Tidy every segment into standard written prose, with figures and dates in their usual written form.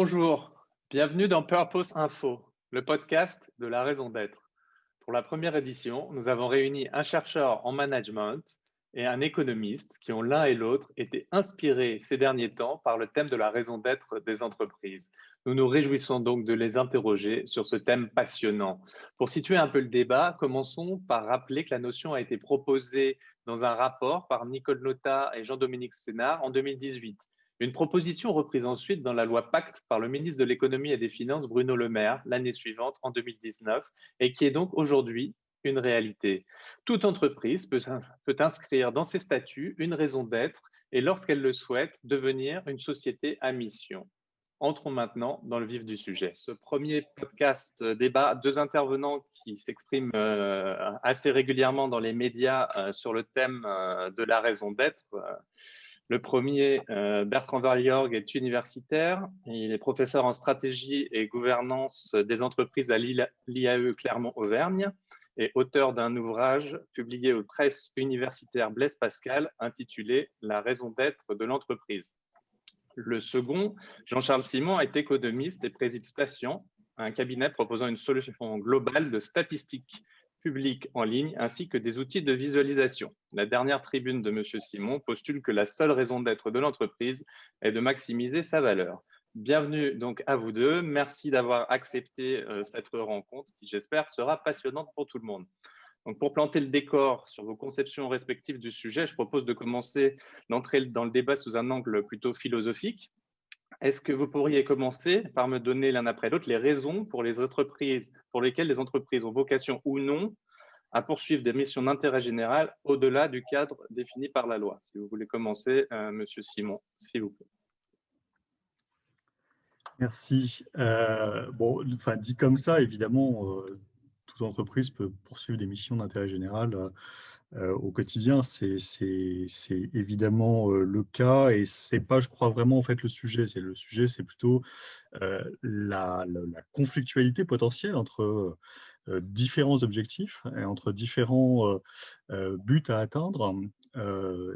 Bonjour, bienvenue dans Purpose Info, le podcast de la raison d'être. Pour la première édition, nous avons réuni un chercheur en management et un économiste qui ont l'un et l'autre été inspirés ces derniers temps par le thème de la raison d'être des entreprises. Nous nous réjouissons donc de les interroger sur ce thème passionnant. Pour situer un peu le débat, commençons par rappeler que la notion a été proposée dans un rapport par Nicole Notat et Jean-Dominique Sénard en 2018. Une proposition reprise ensuite dans la loi Pacte par le ministre de l'Économie et des Finances Bruno Le Maire l'année suivante, en 2019, et qui est donc aujourd'hui une réalité. Toute entreprise peut inscrire dans ses statuts une raison d'être et, lorsqu'elle le souhaite, devenir une société à mission. Entrons maintenant dans le vif du sujet. Ce premier podcast débat, deux intervenants qui s'expriment assez régulièrement dans les médias sur le thème de la raison d'être. Le premier, Bertrand Warriorg, est universitaire. Il est professeur en stratégie et gouvernance des entreprises à l'IAE Clermont-Auvergne et auteur d'un ouvrage publié aux presses universitaires Blaise Pascal intitulé « La raison d'être de l'entreprise ». Le second, Jean-Charles Simon, est économiste et préside Station, un cabinet proposant une solution globale de statistiques publiques en ligne ainsi que des outils de visualisation. La dernière tribune de M. Simon postule que la seule raison d'être de l'entreprise est de maximiser sa valeur. Bienvenue donc à vous deux. Merci d'avoir accepté cette rencontre qui, j'espère, sera passionnante pour tout le monde. Donc, pour planter le décor sur vos conceptions respectives du sujet, je propose de commencer d'entrer dans le débat sous un angle plutôt philosophique. Est-ce que vous pourriez commencer par me donner l'un après l'autre les raisons pour lesquelles les entreprises ont vocation ou non à poursuivre des missions d'intérêt général au-delà du cadre défini par la loi? Si vous voulez commencer, Monsieur Simon, s'il vous plaît. Merci. Dit comme ça, évidemment, toute entreprise peut poursuivre des missions d'intérêt général au quotidien. C'est évidemment le cas, et c'est pas, je crois, vraiment en fait le sujet. Le sujet, c'est plutôt la conflictualité potentielle entre différents objectifs et entre différents buts à atteindre,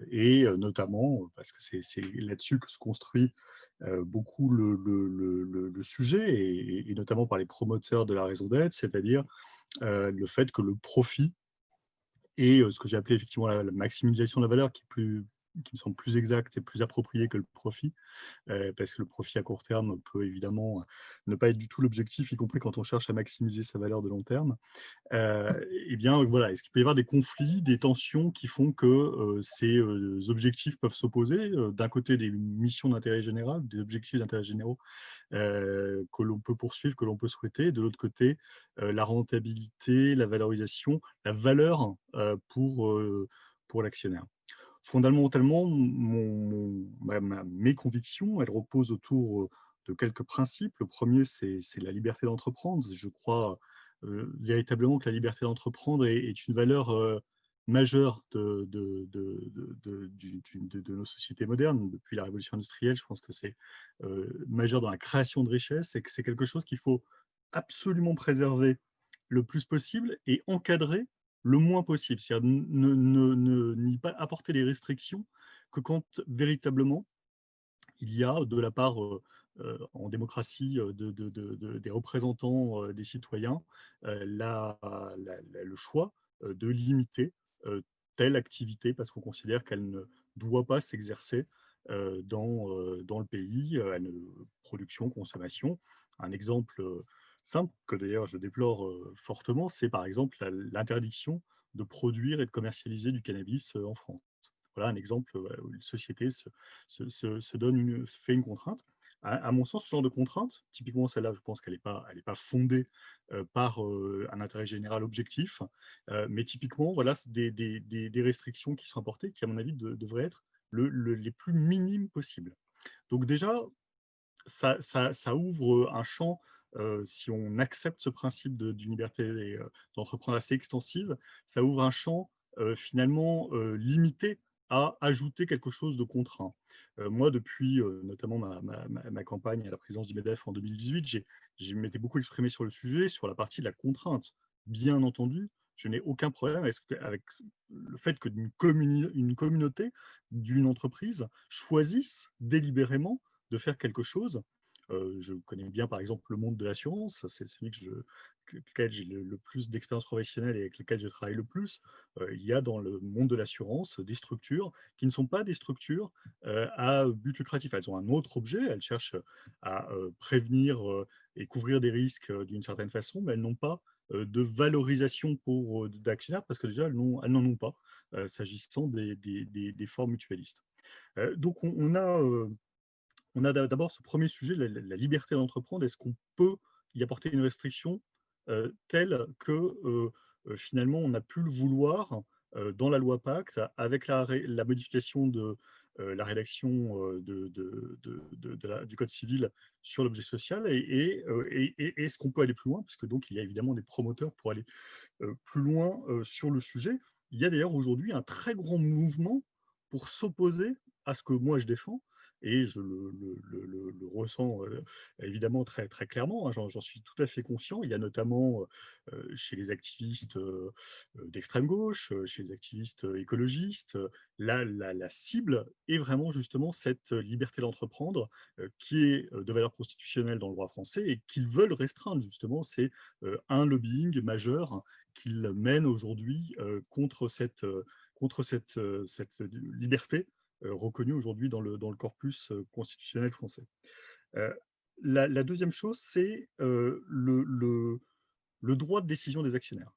et notamment parce que c'est là-dessus que se construit beaucoup le sujet, et notamment par les promoteurs de la raison d'être, c'est-à-dire le fait que le profit et ce que j'ai appelé effectivement la maximisation de la valeur, qui me semble plus exact et plus approprié que le profit, parce que le profit à court terme peut évidemment ne pas être du tout l'objectif, y compris quand on cherche à maximiser sa valeur de long terme. Eh bien, voilà, est-ce qu'il peut y avoir des conflits, des tensions qui font que ces objectifs peuvent s'opposer? D'un côté, des missions d'intérêt général, des objectifs d'intérêt généraux que l'on peut poursuivre, que l'on peut souhaiter. De l'autre côté, la rentabilité, la valorisation, la valeur pour l'actionnaire. Fondamentalement, mes convictions, elles reposent autour de quelques principes. Le premier, c'est la liberté d'entreprendre. Je crois véritablement que la liberté d'entreprendre est une valeur majeure de nos sociétés modernes. Depuis la révolution industrielle, je pense que c'est majeur dans la création de richesses, et que c'est quelque chose qu'il faut absolument préserver le plus possible et encadrer le moins possible. C'est-à-dire n'y pas apporter des restrictions que quand véritablement il y a de la part en démocratie des représentants des citoyens le choix de limiter telle activité parce qu'on considère qu'elle ne doit pas s'exercer dans le pays, production, consommation. Un exemple simple, que d'ailleurs je déplore fortement, c'est par exemple l'interdiction de produire et de commercialiser du cannabis en France. Voilà un exemple où une société fait une contrainte. À mon sens, ce genre de contrainte, typiquement celle-là, je pense qu'elle n'est pas fondée par un intérêt général objectif, mais typiquement, voilà, c'est des restrictions qui sont apportées, qui, à mon avis, devraient être les plus minimes possibles. Donc déjà, ça ouvre un champ, si on accepte ce principe d'une liberté d'entreprendre assez extensive, ça ouvre un champ finalement limité à ajouter quelque chose de contraint. Moi, depuis notamment ma campagne à la présidence du MEDEF en 2018, je m'étais beaucoup exprimé sur le sujet, sur la partie de la contrainte. Bien entendu, je n'ai aucun problème avec le fait que une communauté d'une entreprise choisisse délibérément de faire quelque chose Je connais bien, par exemple, le monde de l'assurance. C'est celui lequel j'ai le plus d'expérience professionnelle et avec lequel je travaille le plus. Il y a dans le monde de l'assurance des structures qui ne sont pas des structures à but lucratif. Elles ont un autre objet, elles cherchent à prévenir et couvrir des risques d'une certaine façon, mais elles n'ont pas de valorisation pour d'actionnaires parce que déjà, elles n'en ont pas, s'agissant des formes mutualistes. Donc, on a d'abord ce premier sujet, la liberté d'entreprendre. Est-ce qu'on peut y apporter une restriction telle que finalement on a pu le vouloir dans la loi Pacte avec la modification de la rédaction du Code civil sur l'objet social et est-ce qu'on peut aller plus loin parce que donc il y a évidemment des promoteurs pour aller plus loin sur le sujet. Il y a d'ailleurs aujourd'hui un très grand mouvement pour s'opposer à ce que moi je défends, et je le ressens évidemment très, très clairement, hein, j'en suis tout à fait conscient. Il y a notamment chez les activistes d'extrême gauche, chez les activistes écologistes, la cible est vraiment justement cette liberté d'entreprendre qui est de valeur constitutionnelle dans le droit français et qu'ils veulent restreindre justement. C'est un lobbying majeur qu'ils mènent aujourd'hui contre cette liberté reconnue aujourd'hui dans le corpus constitutionnel français. Euh, la deuxième chose, c'est le droit de décision des actionnaires.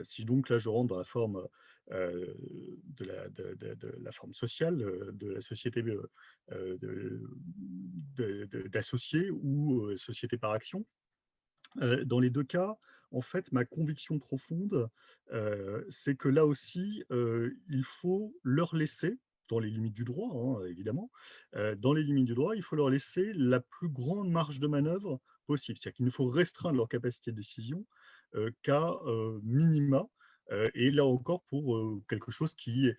Si donc là je rentre dans la forme de la forme sociale de la société d'associés ou société par action, dans les deux cas, en fait, ma conviction profonde, c'est que là aussi, il faut leur laisser, dans les limites du droit, hein, évidemment, dans les limites du droit, il faut leur laisser la plus grande marge de manœuvre possible. C'est-à-dire qu'il ne faut restreindre leur capacité de décision qu'à minima, et là encore pour quelque chose qui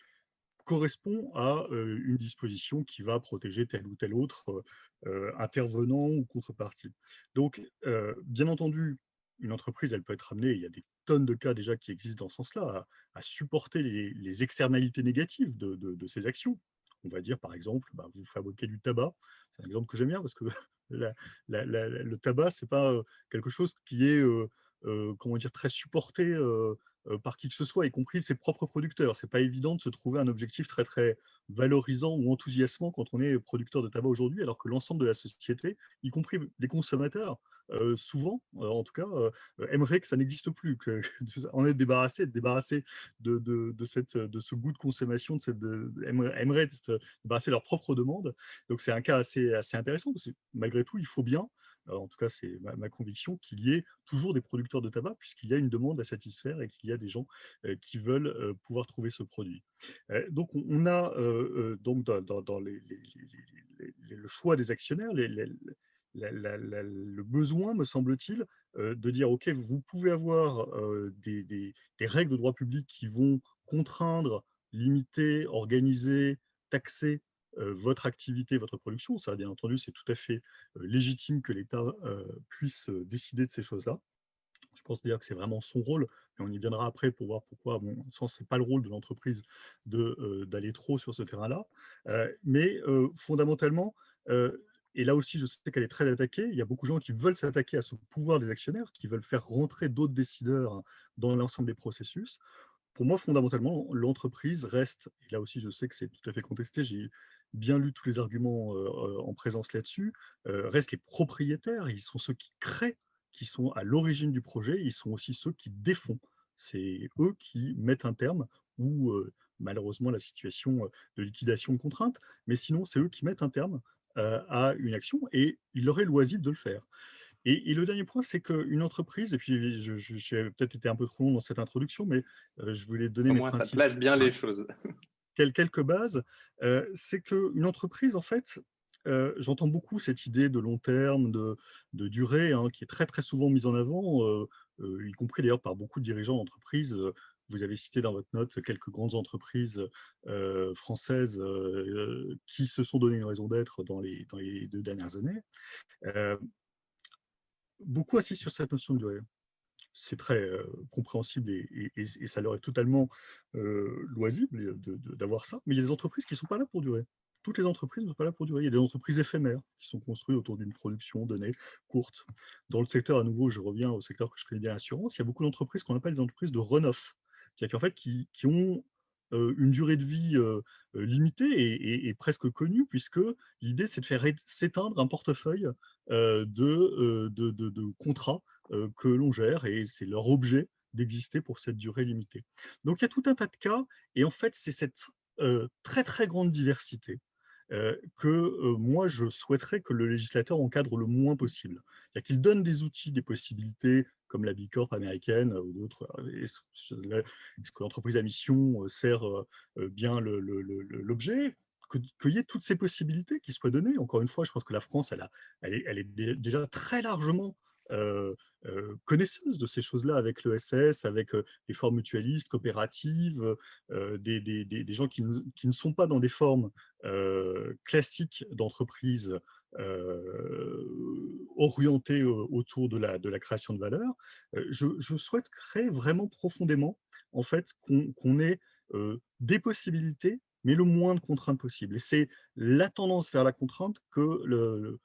correspond à une disposition qui va protéger tel ou tel autre intervenant ou contrepartie. Donc, bien entendu, une entreprise, elle peut être amenée, il y a des tonnes de cas déjà qui existent dans ce sens-là, à supporter les externalités négatives de ces actions. On va dire, par exemple, bah, vous fabriquez du tabac, c'est un exemple que j'aime bien parce que le tabac, c'est pas quelque chose qui est comment dire, très supporté par qui que ce soit, y compris ses propres producteurs. C'est pas évident de se trouver un objectif très très valorisant ou enthousiasmant quand on est producteur de tabac aujourd'hui, alors que l'ensemble de la société, y compris les consommateurs, souvent, en tout cas, aimerait que ça n'existe plus, que en être débarrassé de ce goût de consommation, aimerait être débarrassé de leur propre demande. Donc c'est un cas assez intéressant parce que malgré tout, il faut bien, en tout cas c'est ma conviction, qu'il y ait toujours des producteurs de tabac puisqu'il y a une demande à satisfaire et qu'il y a des gens qui veulent pouvoir trouver ce produit. Donc on a donc dans le choix des actionnaires, le besoin, me semble-t-il, de dire, OK, vous pouvez avoir des règles de droit public qui vont contraindre, limiter, organiser, taxer votre activité, votre production. Ça, bien entendu, c'est tout à fait légitime que l'État puisse décider de ces choses-là. Je pense d'ailleurs que c'est vraiment son rôle, et on y viendra après pour voir pourquoi, bon, sens, c'est pas le rôle de l'entreprise d'aller trop sur ce terrain-là. Mais fondamentalement, et là aussi, je sais qu'elle est très attaquée. Il y a beaucoup de gens qui veulent s'attaquer à ce pouvoir des actionnaires, qui veulent faire rentrer d'autres décideurs dans l'ensemble des processus. Pour moi, fondamentalement, l'entreprise reste, et là aussi je sais que c'est tout à fait contesté, j'ai bien lu tous les arguments en présence là-dessus, restent les propriétaires, ils sont ceux qui créent, qui sont à l'origine du projet, ils sont aussi ceux qui défont. C'est eux qui mettent un terme, ou malheureusement la situation de liquidation de contrainte, mais sinon c'est eux qui mettent un terme à une action, et il leur est loisible de le faire. Et le dernier point, c'est qu'une entreprise, et puis j'ai peut-être été un peu trop long dans cette introduction, mais je voulais donner Au mes moins, ça principes, place bien enfin, les choses. quelques bases. C'est qu'une entreprise, en fait, j'entends beaucoup cette idée de long terme, de durée, hein, qui est très très souvent mise en avant, y compris d'ailleurs par beaucoup de dirigeants d'entreprises. Vous avez cité dans votre note quelques grandes entreprises françaises qui se sont donné une raison d'être dans les 2 dernières années. Euh, Beaucoup insistent sur cette notion de durée. C'est très compréhensible et ça leur est totalement loisible d'avoir ça. Mais il y a des entreprises qui ne sont pas là pour durer. toutes les entreprises ne sont pas là pour durer. Il y a des entreprises éphémères qui sont construites autour d'une production donnée courte. Dans le secteur, à nouveau, je reviens au secteur que je connais bien, l'assurance, il y a beaucoup d'entreprises qu'on appelle des entreprises de run-off, c'est-à-dire qu'en fait, qui ont une durée de vie limitée et presque connue, puisque l'idée, c'est de faire s'éteindre un portefeuille de contrats que l'on gère, et c'est leur objet d'exister pour cette durée limitée. Donc, il y a tout un tas de cas, et en fait, c'est cette très, très grande diversité que moi, je souhaiterais que le législateur encadre le moins possible. C'est-à-dire qu'il donne des outils, des possibilités, comme la Bicorp américaine ou d'autres. Est-ce que l'entreprise à mission sert bien l'objet, qu'il y ait toutes ces possibilités qui soient données. Encore une fois, je pense que la France, elle est déjà très largement connaisseuse de ces choses-là, avec l'ESS, avec des formes mutualistes, coopératives, des gens qui ne sont pas dans des formes classiques d'entreprise orientées autour de la création de valeur. Je souhaiterais vraiment profondément en fait, qu'on ait des possibilités, mais le moins de contraintes possible. Et c'est la tendance vers la contrainte que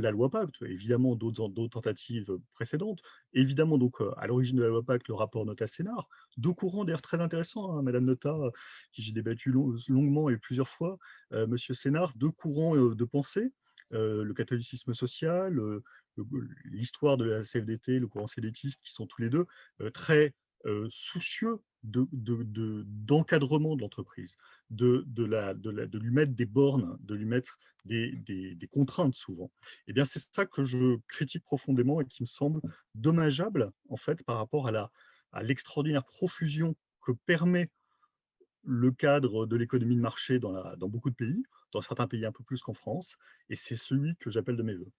la loi Pacte, évidemment d'autres tentatives précédentes, évidemment donc à l'origine de la loi Pacte, le rapport Notat-Sénard, deux courants d'ailleurs très intéressants, hein, Madame Notat, qui j'ai débattu longuement et plusieurs fois, Monsieur Sénard, deux courants de pensée, le catholicisme social, l'histoire de la CFDT, le courant cédétiste, qui sont tous les deux très soucieux d'encadrement de l'entreprise, de lui mettre des bornes, de lui mettre des contraintes souvent. Eh bien, c'est ça que je critique profondément et qui me semble dommageable, en fait, par rapport à l'extraordinaire profusion que permet le cadre de l'économie de marché dans beaucoup de pays, dans certains pays un peu plus qu'en France, et c'est celui que j'appelle de mes voeux.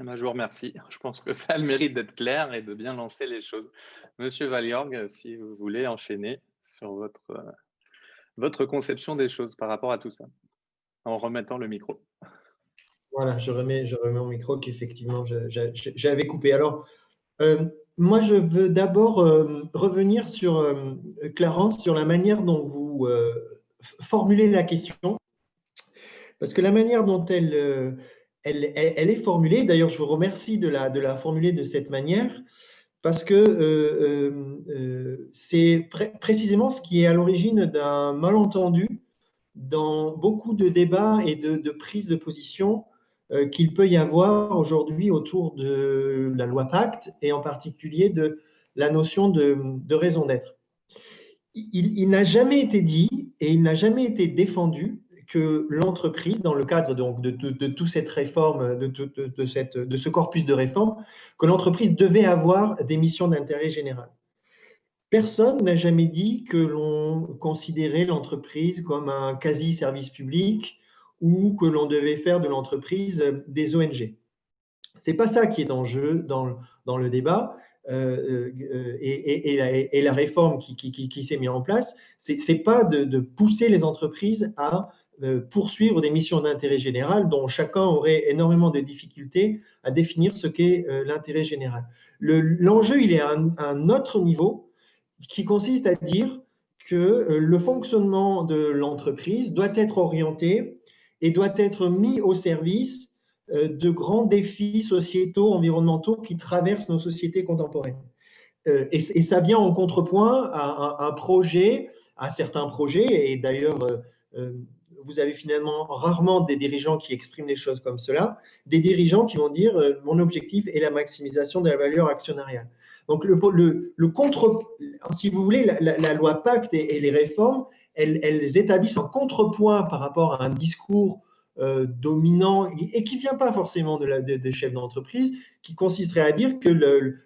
Eh ben, je vous remercie. Je pense que ça a le mérite d'être clair et de bien lancer les choses. Monsieur Valliorg, si vous voulez enchaîner sur votre conception des choses par rapport à tout ça, en remettant le micro. Voilà, je remets mon micro qu'effectivement j'avais coupé. Alors, moi, je veux d'abord revenir sur, Clarence, sur la manière dont vous formulez la question, parce que la manière dont elle est formulée, d'ailleurs, je vous remercie de la formuler de cette manière, parce que c'est précisément ce qui est à l'origine d'un malentendu dans beaucoup de débats et de prises de position qu'il peut y avoir aujourd'hui autour de la loi Pacte et en particulier de la notion de raison d'être. Il n'a jamais été dit et il n'a jamais été défendu que l'entreprise, dans le cadre donc de toute cette réforme, de ce corpus de réforme, que l'entreprise devait avoir des missions d'intérêt général. Personne n'a jamais dit que l'on considérait l'entreprise comme un quasi-service public ou que l'on devait faire de l'entreprise des ONG. Ce n'est pas ça qui est en jeu dans le débat et la réforme qui s'est mise en place. Ce n'est pas de pousser les entreprises à poursuivre des missions d'intérêt général dont chacun aurait énormément de difficultés à définir ce qu'est l'intérêt général. L'enjeu, il est à un autre niveau, qui consiste à dire que le fonctionnement de l'entreprise doit être orienté et doit être mis au service de grands défis sociétaux, environnementaux qui traversent nos sociétés contemporaines. Et ça vient en contrepoint à certains projets, et d'ailleurs, vous avez finalement rarement des dirigeants qui expriment les choses comme cela, des dirigeants qui vont dire « mon objectif est la maximisation de la valeur actionnariale ». Donc, si vous voulez, la loi Pacte et les réformes, elles établissent un contrepoint par rapport à un discours dominant et qui ne vient pas forcément des chefs d'entreprise, qui consisterait à dire que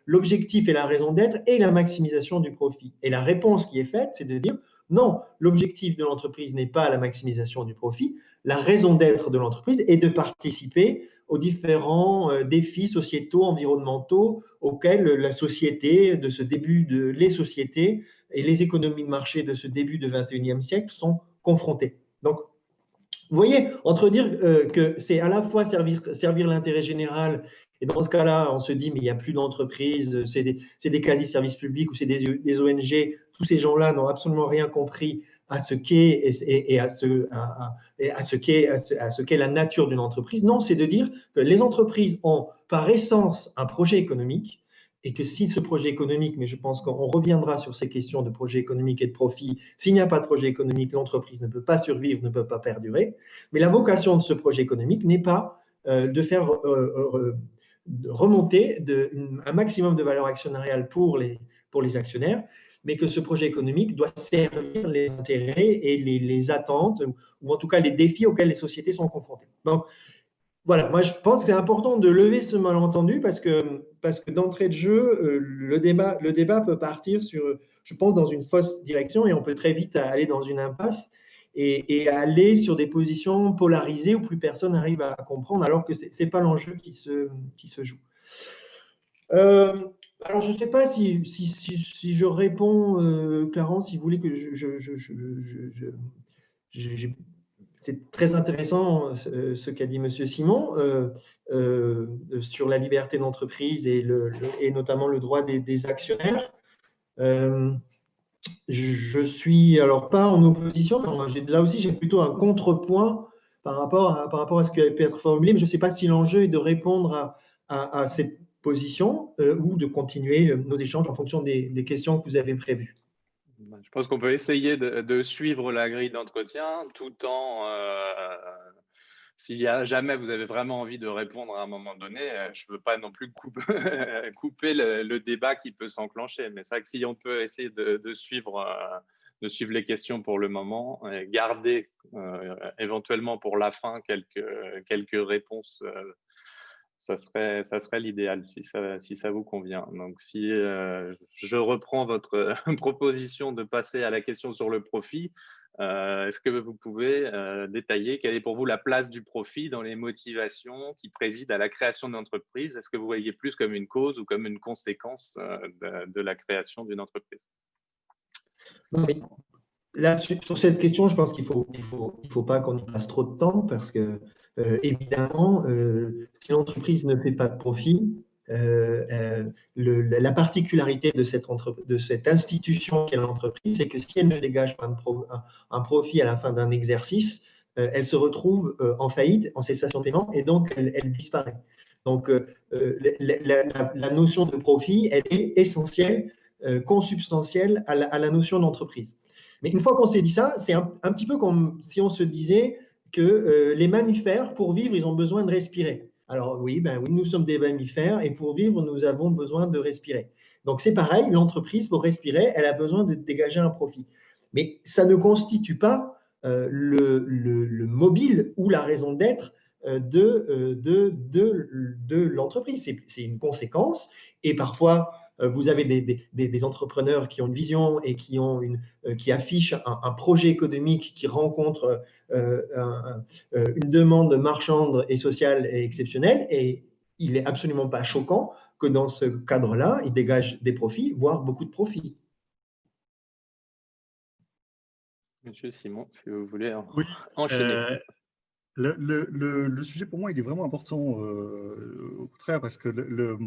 l'objectif et la raison d'être est la maximisation du profit. Et la réponse qui est faite, c'est de dire non, l'objectif de l'entreprise n'est pas la maximisation du profit, la raison d'être de l'entreprise est de participer aux différents défis sociétaux, environnementaux auxquels la société les sociétés et les économies de marché de ce début du XXIe siècle sont confrontées. Donc, vous voyez, entre dire que c'est à la fois servir l'intérêt général, et dans ce cas-là, on se dit, mais il n'y a plus d'entreprise, c'est des quasi-services publics ou c'est des ONG, tous ces gens-là n'ont absolument rien compris à ce qu'est et à ce qu'est la nature d'une entreprise. Non, c'est de dire que les entreprises ont par essence un projet économique et que si ce projet économique, mais je pense qu'on reviendra sur ces questions de projet économique et de profit, s'il n'y a pas de projet économique, l'entreprise ne peut pas survivre, ne peut pas perdurer. Mais la vocation de ce projet économique n'est pas de faire remonter un maximum de valeur actionnariale pour les actionnaires, mais que ce projet économique doit servir les intérêts et les attentes, ou en tout cas les défis auxquels les sociétés sont confrontées. Donc, voilà, moi je pense que c'est important de lever ce malentendu parce que d'entrée de jeu, le débat peut partir sur, je pense, dans une fausse direction et on peut très vite aller dans une impasse et aller sur des positions polarisées où plus personne n'arrive à comprendre alors que ce n'est pas l'enjeu qui se joue. Alors, je ne sais pas si je réponds, Clarence, si vous voulez que c'est très intéressant ce qu'a dit M. Simon sur la liberté d'entreprise et notamment le droit des actionnaires. Je suis alors pas en opposition, mais là aussi j'ai plutôt un contrepoint par rapport à ce qui a pu être formulé, mais je ne sais pas si l'enjeu est de répondre à cette position ou de continuer nos échanges en fonction des questions que vous avez prévues. Je pense qu'on peut essayer de suivre la grille d'entretien tout en, s'il y a jamais vous avez vraiment envie de répondre à un moment donné, je ne veux pas non plus couper le débat qui peut s'enclencher. Mais c'est vrai que si on peut essayer de suivre les questions pour le moment, et garder éventuellement pour la fin quelques réponses, ça serait l'idéal si ça vous convient. Donc, si je reprends votre proposition de passer à la question sur le profit, est-ce que vous pouvez détailler quelle est pour vous la place du profit dans les motivations qui président à la création d'une entreprise? Est-ce que vous voyez plus comme une cause ou comme une conséquence de la création d'une entreprise? Là, sur cette question, je pense qu'il faut pas qu'on y passe trop de temps parce que, évidemment, si l'entreprise ne fait pas de profit, la particularité de cette institution qu'est l'entreprise, c'est que si elle ne dégage pas un profit à la fin d'un exercice, elle se retrouve en faillite, en cessation de paiement, et donc elle disparaît. Donc, la notion de profit, elle est essentielle, consubstantielle à la notion d'entreprise. Mais une fois qu'on s'est dit ça, c'est un petit peu comme si on se disait que les mammifères, pour vivre, ils ont besoin de respirer. Alors oui, nous sommes des mammifères et pour vivre, nous avons besoin de respirer. Donc c'est pareil, l'entreprise, pour respirer, elle a besoin de dégager un profit. Mais ça ne constitue pas le mobile ou la raison d'être de l'entreprise. C'est une conséquence et parfois vous avez des entrepreneurs qui ont une vision et qui affichent un projet économique qui rencontre une demande marchande et sociale et exceptionnelle. Et il n'est absolument pas choquant que dans ce cadre-là, ils dégagent des profits, voire beaucoup de profits. Monsieur Simon, si vous voulez Oui, enchaîner. le sujet pour moi, il est vraiment important, au contraire, parce que le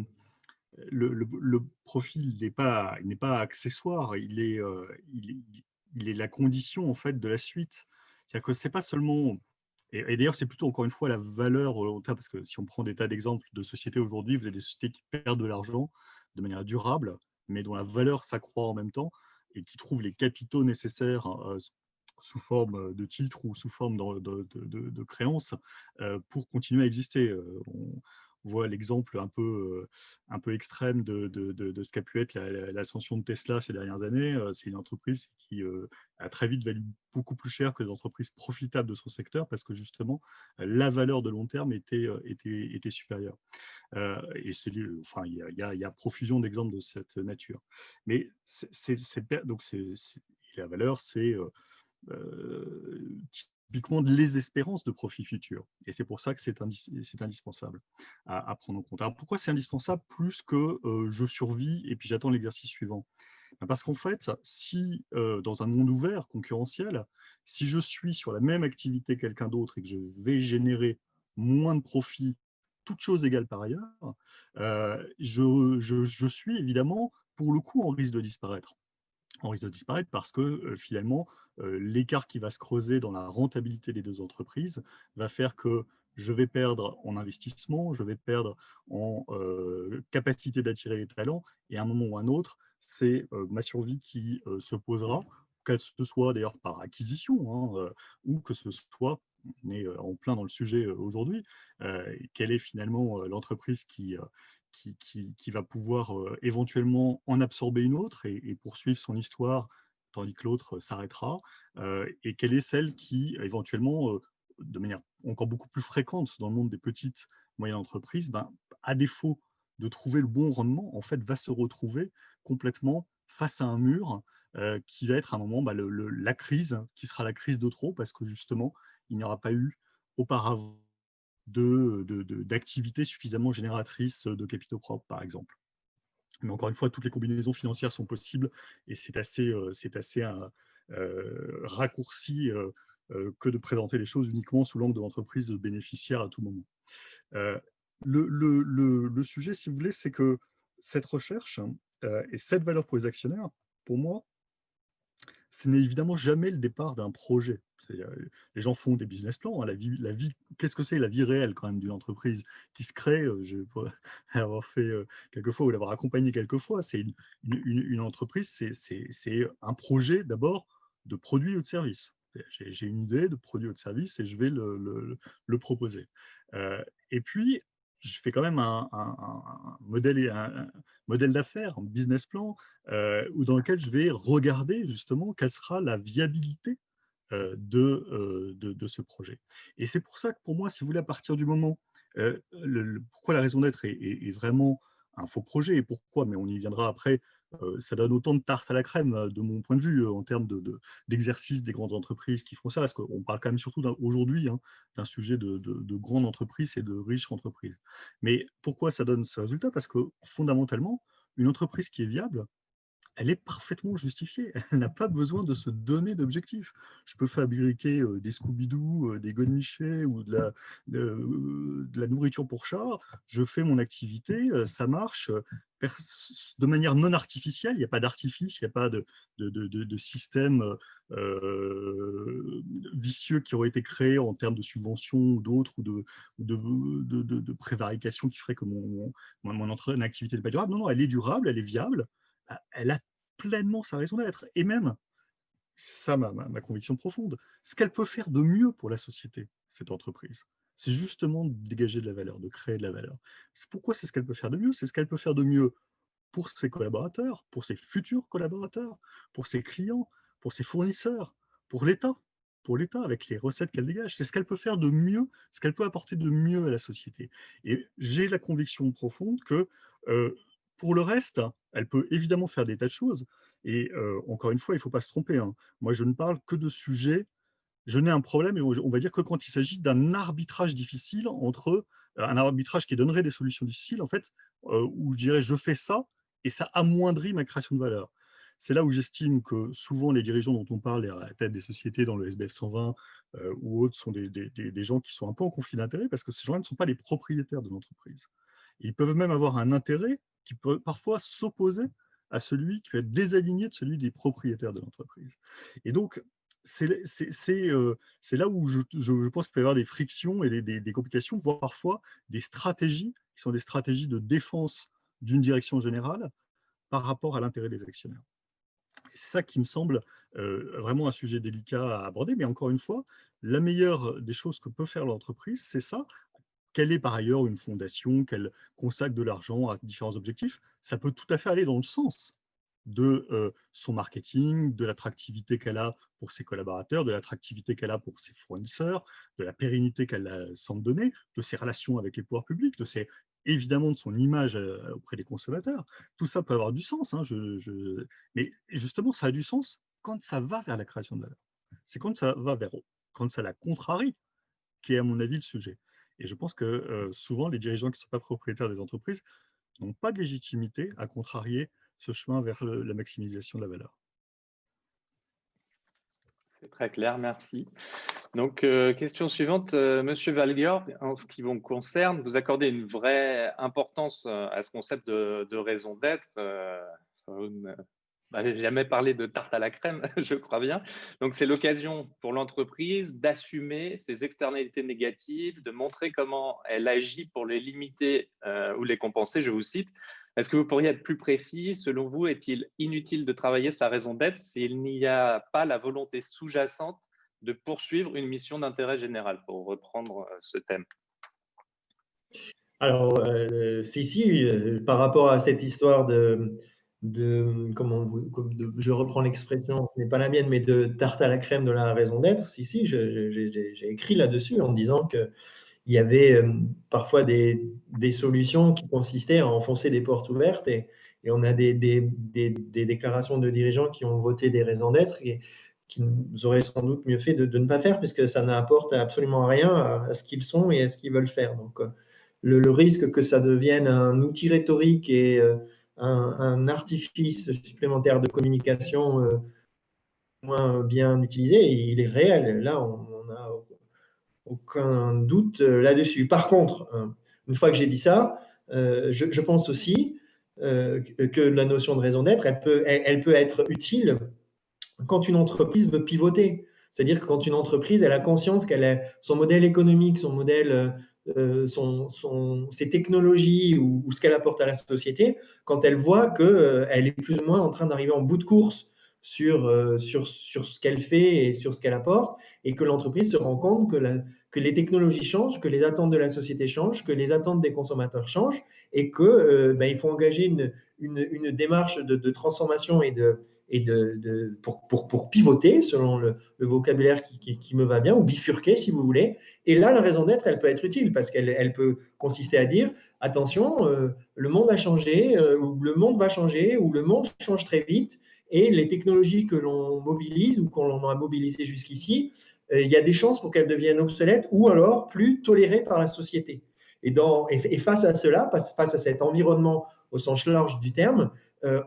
profit, il n'est pas accessoire, il est la condition en fait de la suite. C'est-à-dire que c'est pas seulement, et d'ailleurs c'est plutôt encore une fois la valeur long terme, parce que si on prend des tas d'exemples de sociétés aujourd'hui, vous avez des sociétés qui perdent de l'argent de manière durable, mais dont la valeur s'accroît en même temps et qui trouvent les capitaux nécessaires sous forme de titres ou sous forme de créances pour continuer à exister. On voit l'exemple un peu extrême de ce qu'a pu être l'ascension de Tesla ces dernières années. C'est une entreprise qui a très vite valu beaucoup plus cher que les entreprises profitables de son secteur parce que justement, la valeur de long terme était supérieure. Et il y a profusion d'exemples de cette nature. Mais la valeur, c'est typiquement les espérances de profit futur. Et c'est pour ça que c'est indispensable à prendre en compte. Alors pourquoi c'est indispensable plus que je survis et puis j'attends l'exercice suivant? Parce qu'en fait, si dans un monde ouvert, concurrentiel, si je suis sur la même activité que quelqu'un d'autre et que je vais générer moins de profit, toutes choses égales par ailleurs, je suis évidemment pour le coup en risque de disparaître. on risque de disparaître parce que finalement, l'écart qui va se creuser dans la rentabilité des deux entreprises va faire que je vais perdre en investissement, je vais perdre en capacité d'attirer les talents, et à un moment ou un autre, c'est ma survie qui se posera, que ce soit d'ailleurs par acquisition, hein, ou que ce soit, on est en plein dans le sujet aujourd'hui, quelle est finalement l'entreprise qui va pouvoir éventuellement en absorber une autre et poursuivre son histoire, tandis que l'autre s'arrêtera, et quelle est celle qui, éventuellement, de manière encore beaucoup plus fréquente dans le monde des petites moyennes entreprises, ben, à défaut de trouver le bon rendement, en fait, va se retrouver complètement face à un mur qui va être à un moment bah, la crise, qui sera la crise de trop, parce que justement, il n'y aura pas eu auparavant d'activités suffisamment génératrices de capitaux propres, par exemple. Mais encore une fois, toutes les combinaisons financières sont possibles et c'est assez raccourci que de présenter les choses uniquement sous l'angle de l'entreprise bénéficiaire à tout moment. Euh, le sujet, si vous voulez, c'est que cette recherche et cette valeur pour les actionnaires, pour moi, ce n'est évidemment jamais le départ d'un projet. Les gens font des business plans, hein, la vie, qu'est-ce que c'est la vie réelle quand même d'une entreprise qui se crée, je pour avoir fait quelquefois ou l'avoir accompagné quelquefois, c'est une entreprise, c'est un projet d'abord de produit ou de service. J'ai une idée de produit ou de service et je vais le proposer. Et puis, je fais quand même un modèle d'affaires, un business plan, ou dans lequel je vais regarder justement quelle sera la viabilité de ce projet. Et c'est pour ça que pour moi, si vous voulez, à partir du moment, pourquoi la raison d'être est vraiment un faux projet et pourquoi, mais on y viendra après, ça donne autant de tarte à la crème de mon point de vue en termes d'exercice des grandes entreprises qui font ça, parce qu'on parle quand même surtout aujourd'hui hein, d'un sujet de grandes entreprises et de riches entreprises. Mais pourquoi ça donne ce résultat? Parce que fondamentalement, une entreprise qui est viable, elle est parfaitement justifiée. Elle n'a pas besoin de se donner d'objectifs. Je peux fabriquer des Scooby-Doo, des godemichés ou de la nourriture pour chat. Je fais mon activité, ça marche de manière non artificielle. Il n'y a pas d'artifice, il n'y a pas de système vicieux qui aurait été créé en termes de subventions ou d'autres, ou de prévarication qui ferait que mon activité n'est pas durable. Non, non, elle est durable, elle est viable, elle a pleinement sa raison d'être. Et même, ça, ma conviction profonde, ce qu'elle peut faire de mieux pour la société, cette entreprise, c'est justement de dégager de la valeur, de créer de la valeur. Pourquoi c'est ce qu'elle peut faire de mieux? C'est ce qu'elle peut faire de mieux pour ses collaborateurs, pour ses futurs collaborateurs, pour ses clients, pour ses fournisseurs, pour l'État avec les recettes qu'elle dégage. C'est ce qu'elle peut faire de mieux, ce qu'elle peut apporter de mieux à la société. Et j'ai la conviction profonde que pour le reste, elle peut évidemment faire des tas de choses. Et encore une fois, il ne faut pas se tromper, hein. Moi, je ne parle que de sujets. Je n'ai un problème, on va dire que quand il s'agit d'un arbitrage difficile entre un arbitrage qui donnerait des solutions difficiles, en fait, où je dirais je fais ça et ça amoindrit ma création de valeur. C'est là où j'estime que souvent les dirigeants dont on parle à la tête des sociétés dans le SBF 120 ou autres sont des gens qui sont un peu en conflit d'intérêts parce que ces gens-là ne sont pas les propriétaires de l'entreprise. Ils peuvent même avoir un intérêt qui peut parfois s'opposer à celui qui peut être désaligné de celui des propriétaires de l'entreprise. Et donc, c'est là où je pense qu'il peut y avoir des frictions et des complications, voire parfois des stratégies qui sont des stratégies de défense d'une direction générale par rapport à l'intérêt des actionnaires. C'est ça qui me semble vraiment un sujet délicat à aborder, mais encore une fois, la meilleure des choses que peut faire l'entreprise, c'est ça. Quelle est par ailleurs une fondation, qu'elle consacre de l'argent à différents objectifs, ça peut tout à fait aller dans le sens de son marketing, de l'attractivité qu'elle a pour ses collaborateurs, de l'attractivité qu'elle a pour ses fournisseurs, de la pérennité qu'elle semble donner, de ses relations avec les pouvoirs publics, évidemment de son image auprès des consommateurs. Tout ça peut avoir du sens, hein, mais justement, ça a du sens quand ça va vers la création de valeur. C'est quand ça la contrarie, qui est à mon avis le sujet. Et je pense que souvent, les dirigeants qui ne sont pas propriétaires des entreprises n'ont pas de légitimité à contrarier ce chemin vers la maximisation de la valeur. C'est très clair, merci. Donc, question suivante, Monsieur Valguior, en ce qui vous concerne, vous accordez une vraie importance à ce concept de raison d'être. J'ai jamais parlé de tarte à la crème, je crois bien. Donc, c'est l'occasion pour l'entreprise d'assumer ses externalités négatives, de montrer comment elle agit pour les limiter ou les compenser. Je vous cite. Est-ce que vous pourriez être plus précis? Selon vous, est-il inutile de travailler sa raison d'être s'il n'y a pas la volonté sous-jacente de poursuivre une mission d'intérêt général, pour reprendre ce thème? Alors, si, par rapport à cette histoire je reprends l'expression, ce n'est pas la mienne, mais de tarte à la crème de la raison d'être, si, j'ai écrit là-dessus en disant qu'il y avait parfois des solutions qui consistaient à enfoncer des portes ouvertes et on a des déclarations de dirigeants qui ont voté des raisons d'être et qui nous auraient sans doute mieux fait de ne pas faire puisque ça n'apporte absolument rien à ce qu'ils sont et à ce qu'ils veulent faire. Donc, le risque que ça devienne un outil rhétorique et un artifice supplémentaire de communication moins bien utilisé, il est réel. Là, on n'a aucun doute là-dessus. Par contre, une fois que j'ai dit ça, je pense aussi que la notion de raison d'être, elle peut être utile quand une entreprise veut pivoter. C'est-à-dire que quand une entreprise elle a conscience qu'elle a son modèle économique, son modèle, ses technologies ou ce qu'elle apporte à la société, quand elle voit qu'elle est plus ou moins en train d'arriver en bout de course sur ce qu'elle fait et sur ce qu'elle apporte, et que l'entreprise se rend compte que les technologies changent, que les attentes de la société changent, que les attentes des consommateurs changent, et qu'il faut engager une démarche de transformation pour pivoter selon le vocabulaire qui me va bien, ou bifurquer si vous voulez. Et là, la raison d'être, elle peut être utile parce qu'elle peut consister à dire, attention, le monde a changé, ou le monde va changer, ou le monde change très vite, et les technologies que l'on mobilise ou qu'on a mobilisées jusqu'ici, il y a des chances pour qu'elles deviennent obsolètes ou alors plus tolérées par la société. Et face à cela, face à cet environnement au sens large du terme,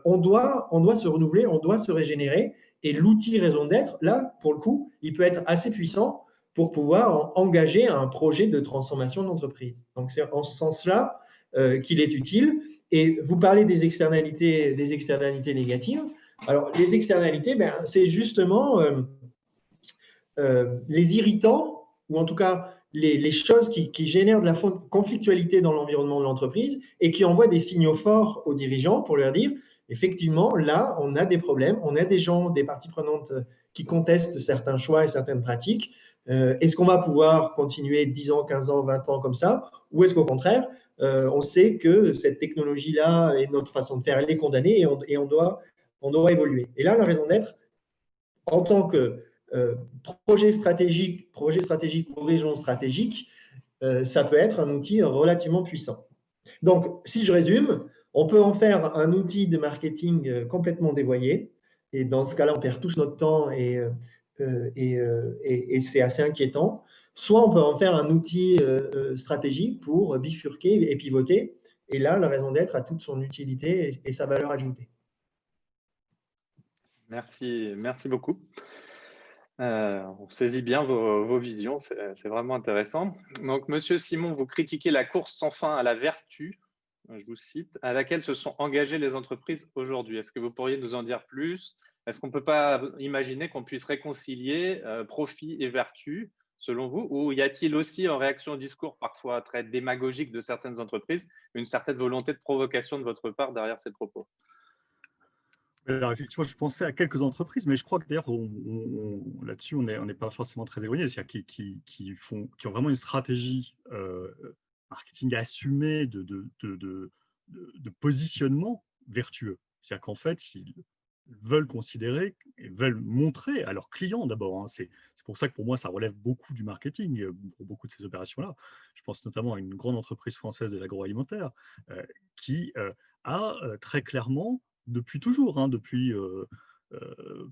on doit se renouveler, on doit se régénérer. Et l'outil raison d'être, là, pour le coup, il peut être assez puissant pour pouvoir engager un projet de transformation d'entreprise. Donc, c'est en ce sens-là qu'il est utile. Et vous parlez des externalités négatives. Alors, les externalités, c'est justement les irritants, ou en tout cas les choses qui génèrent de la conflictualité dans l'environnement de l'entreprise et qui envoient des signaux forts aux dirigeants pour leur dire, effectivement, là, on a des problèmes, on a des gens, des parties prenantes qui contestent certains choix et certaines pratiques. Est-ce qu'on va pouvoir continuer 10 ans, 15 ans, 20 ans comme ça? Ou est-ce qu'au contraire, on sait que cette technologie-là et notre façon de faire, elle est condamnée et on doit évoluer. Et là, la raison d'être, en tant que projet stratégique ou région stratégique, ça peut être un outil relativement puissant. Donc, si je résume, on peut en faire un outil de marketing complètement dévoyé. Et dans ce cas-là, on perd tous notre temps et c'est assez inquiétant. Soit on peut en faire un outil stratégique pour bifurquer et pivoter. Et là, la raison d'être a toute son utilité et sa valeur ajoutée. Merci beaucoup. On saisit bien vos visions, c'est vraiment intéressant. Donc, Monsieur Simon, vous critiquez la course sans fin à la vertu, je vous cite, à laquelle se sont engagées les entreprises aujourd'hui. Est-ce que vous pourriez nous en dire plus? Est-ce qu'on ne peut pas imaginer qu'on puisse réconcilier profit et vertu, selon vous? Ou y a-t-il aussi, en réaction au discours parfois très démagogique de certaines entreprises, une certaine volonté de provocation de votre part derrière ces propos? Alors effectivement, je pensais à quelques entreprises, mais je crois que d'ailleurs, là-dessus, on n'est pas forcément très éloigné. C'est-à-dire qui ont vraiment une stratégie marketing assumée de positionnement vertueux. C'est-à-dire qu'en fait, ils veulent considérer et veulent montrer à leurs clients d'abord. Hein. C'est pour ça que pour moi, ça relève beaucoup du marketing pour beaucoup de ces opérations-là. Je pense notamment à une grande entreprise française de l'agroalimentaire qui a très clairement depuis toujours, hein, depuis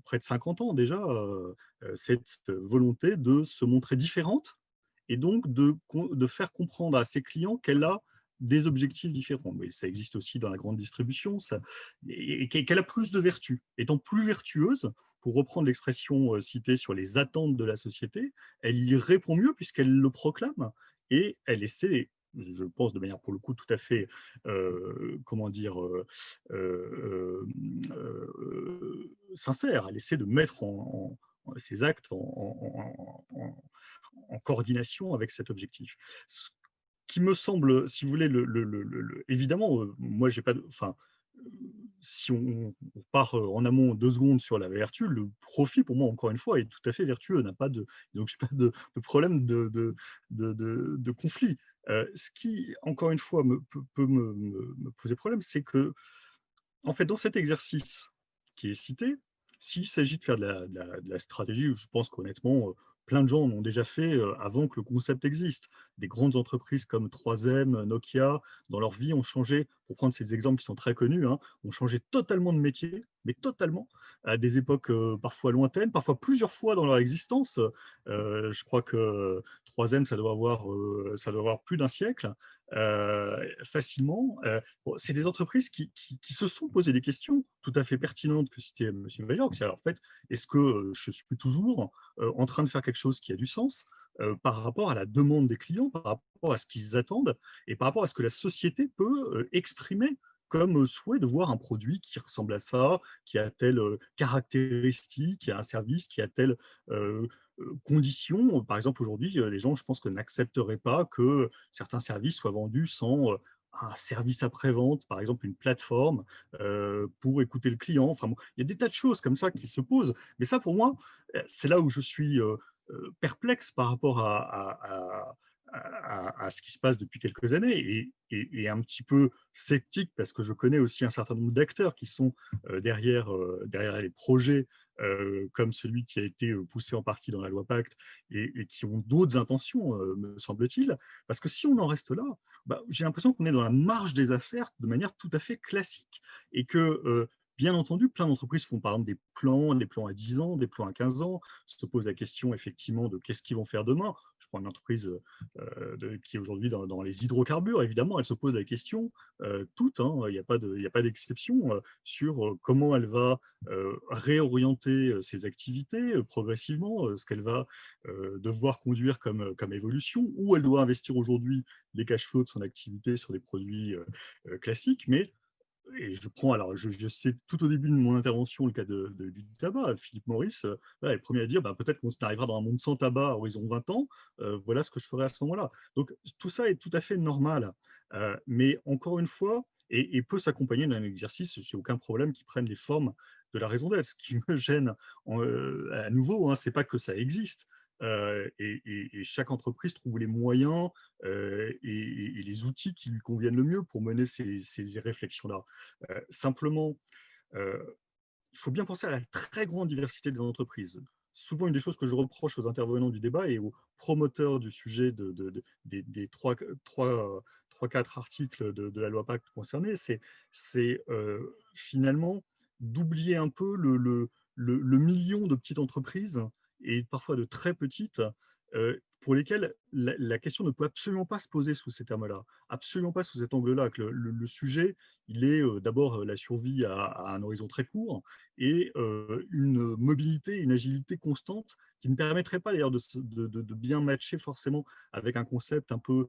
près de 50 ans déjà, cette volonté de se montrer différente et donc de faire comprendre à ses clients qu'elle a des objectifs différents. Mais ça existe aussi dans la grande distribution, et qu'elle a plus de vertus. Étant plus vertueuse, pour reprendre l'expression citée sur les attentes de la société, elle y répond mieux puisqu'elle le proclame et elle essaie je pense de manière pour le coup tout à fait, comment dire, sincère. Elle essaie de mettre ses actes en coordination avec cet objectif. Ce qui me semble, si vous voulez, évidemment, moi, j'ai pas de, enfin, si on part en amont 2 secondes sur la vertu, le profit, pour moi, encore une fois, est tout à fait vertueux. N'a pas de, donc, j'ai pas de problème de conflit. Ce qui, encore une fois, peut me poser problème, c'est que, en fait, dans cet exercice qui est cité, s'il s'agit de faire de la stratégie, je pense qu'honnêtement, plein de gens en ont déjà fait avant que le concept existe. Des grandes entreprises comme 3M, Nokia, dans leur vie, ont changé, pour prendre ces exemples qui sont très connus, hein, ont changé totalement de métier, mais totalement, à des époques parfois lointaines, parfois plusieurs fois dans leur existence. Je crois que 3M, ça doit avoir plus d'un siècle, facilement. Bon, c'est des entreprises qui se sont posées des questions tout à fait pertinentes que citait M. Vaillorc. C'est, alors, en fait, est-ce que je suis toujours en train de faire quelque chose qui a du sens par rapport à la demande des clients, par rapport à ce qu'ils attendent et par rapport à ce que la société peut exprimer comme souhait de voir un produit qui ressemble à ça, qui a telle caractéristique, qui a un service, qui a telle condition. Par exemple, aujourd'hui, les gens, je pense que n'accepteraient pas que certains services soient vendus sans un service après-vente, par exemple une plateforme pour écouter le client. Enfin, bon, il y a des tas de choses comme ça qui se posent. Mais ça, pour moi, c'est là où je suis perplexe par rapport à ce qui se passe depuis quelques années et un petit peu sceptique parce que je connais aussi un certain nombre d'acteurs qui sont derrière les projets comme celui qui a été poussé en partie dans la loi Pacte et qui ont d'autres intentions, me semble-t-il. Parce que si on en reste là, bah, j'ai l'impression qu'on est dans la marge des affaires de manière tout à fait classique et que bien entendu, plein d'entreprises font par exemple des plans à 10 ans, des plans à 15 ans, se posent la question effectivement de qu'est-ce qu'ils vont faire demain. Je prends une entreprise qui est aujourd'hui dans les hydrocarbures, évidemment, elle se pose la question, toute, hein, il n'y a pas d'exception, sur comment elle va réorienter ses activités progressivement, ce qu'elle va devoir conduire comme évolution, où elle doit investir aujourd'hui les cash flows de son activité sur des produits classiques, mais et je prends, alors je sais tout au début de mon intervention le cas du tabac. Philippe Maurice voilà, est le premier à dire bah, peut-être qu'on arrivera dans un monde sans tabac à horizon 20 ans, voilà ce que je ferai à ce moment-là. Donc tout ça est tout à fait normal, mais encore une fois, et peut s'accompagner d'un exercice, j'ai aucun problème qui prenne les formes de la raison d'être. Ce qui me gêne, à nouveau, hein, c'est pas que ça existe, et chaque entreprise trouve les moyens et les outils qui lui conviennent le mieux pour mener ces réflexions-là. Simplement, euh, il faut bien penser à la très grande diversité des entreprises. Souvent, une des choses que je reproche aux intervenants du débat et aux promoteurs du sujet des trois, quatre articles de la loi Pacte concernés, c'est finalement d'oublier un peu le million de petites entreprises et parfois de très petites pour lesquelles la question ne peut absolument pas se poser sous ces termes-là, absolument pas sous cet angle-là. Que le sujet, il est d'abord la survie à un horizon très court et une mobilité, une agilité constante qui ne permettrait pas d'ailleurs de bien matcher forcément avec un concept un peu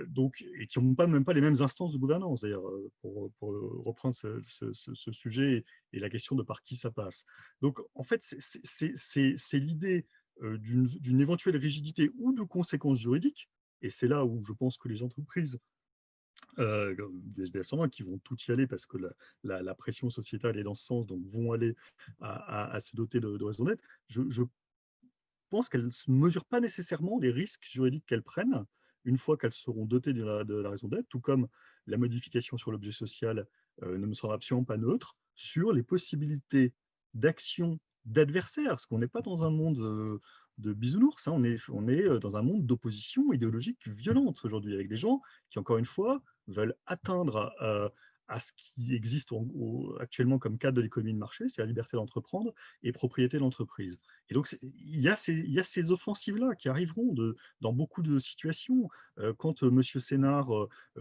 donc, et qui n'ont même pas les mêmes instances de gouvernance, d'ailleurs, pour reprendre ce sujet et la question de par qui ça passe. Donc, en fait, c'est l'idée d'une éventuelle rigidité ou de conséquences juridiques, et c'est là où je pense que les entreprises du SBF 120 qui vont tout y aller parce que la pression sociétale est dans ce sens, donc vont aller à se doter de raison d'être. Je pense qu'elles ne mesurent pas nécessairement les risques juridiques qu'elles prennent une fois qu'elles seront dotées de la raison d'être, tout comme la modification sur l'objet social ne me semble absolument pas neutre, sur les possibilités d'action d'adversaires, parce qu'on n'est pas dans un monde de bisounours, hein, on est dans un monde d'opposition idéologique violente aujourd'hui, avec des gens qui, encore une fois, veulent atteindre à ce qui existe actuellement comme cadre de l'économie de marché, c'est la liberté d'entreprendre et propriété de l'entreprise. Et donc, il y a ces offensives-là qui arriveront dans beaucoup de situations. Quand M. Sénard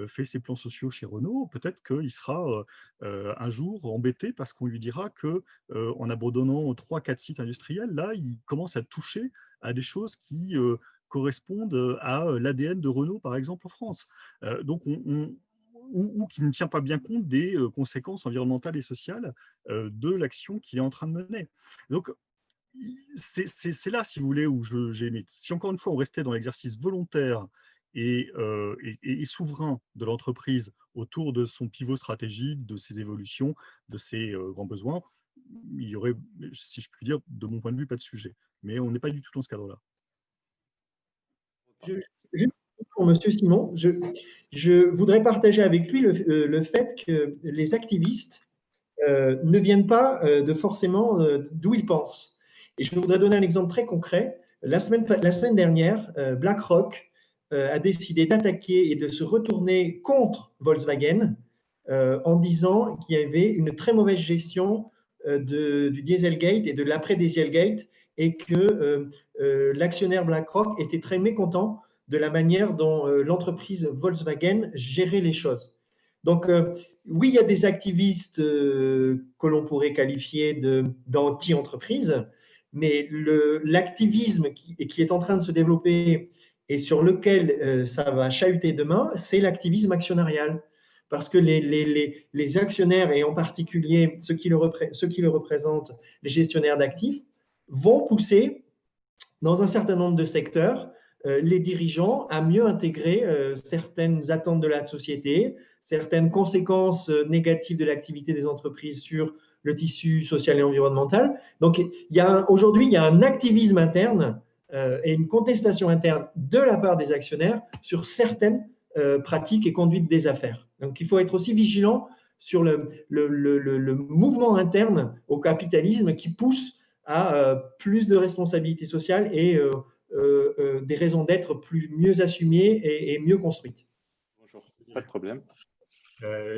fait ses plans sociaux chez Renault, peut-être qu'il sera un jour embêté parce qu'on lui dira qu'en abandonnant 3-4 sites industriels, là, il commence à toucher à des choses qui correspondent à l'ADN de Renault, par exemple, en France. Donc, ou qui ne tient pas bien compte des conséquences environnementales et sociales de l'action qu'il est en train de mener. Donc, c'est là, si vous voulez, où j'ai aimé. Si encore une fois, on restait dans l'exercice volontaire et souverain de l'entreprise autour de son pivot stratégique, de ses évolutions, de ses grands besoins, il y aurait, si je puis dire, de mon point de vue, pas de sujet. Mais on n'est pas du tout dans ce cadre-là. Juste pour Monsieur Simon, je voudrais partager avec lui le fait que les activistes ne viennent pas de forcément d'où ils pensent. Et je voudrais donner un exemple très concret. La semaine dernière, BlackRock a décidé d'attaquer et de se retourner contre Volkswagen en disant qu'il y avait une très mauvaise gestion du Dieselgate et de l'après-Dieselgate et que l'actionnaire BlackRock était très mécontent de la manière dont l'entreprise Volkswagen gérait les choses. Donc, oui, il y a des activistes que l'on pourrait qualifier d'anti-entreprise, mais l'activisme qui est en train de se développer et sur lequel ça va chahuter demain, c'est l'activisme actionnarial. Parce que les actionnaires, et en particulier ceux qui le représentent, les gestionnaires d'actifs, vont pousser dans un certain nombre de secteurs les dirigeants à mieux intégrer certaines attentes de la société, certaines conséquences négatives de l'activité des entreprises sur le tissu social et environnemental. Donc, aujourd'hui, il y a un activisme interne et une contestation interne de la part des actionnaires sur certaines pratiques et conduites des affaires. Donc, il faut être aussi vigilant sur le mouvement interne au capitalisme qui pousse à plus de responsabilité sociale et des raisons d'être mieux assumées et mieux construites. Bonjour, pas de problème.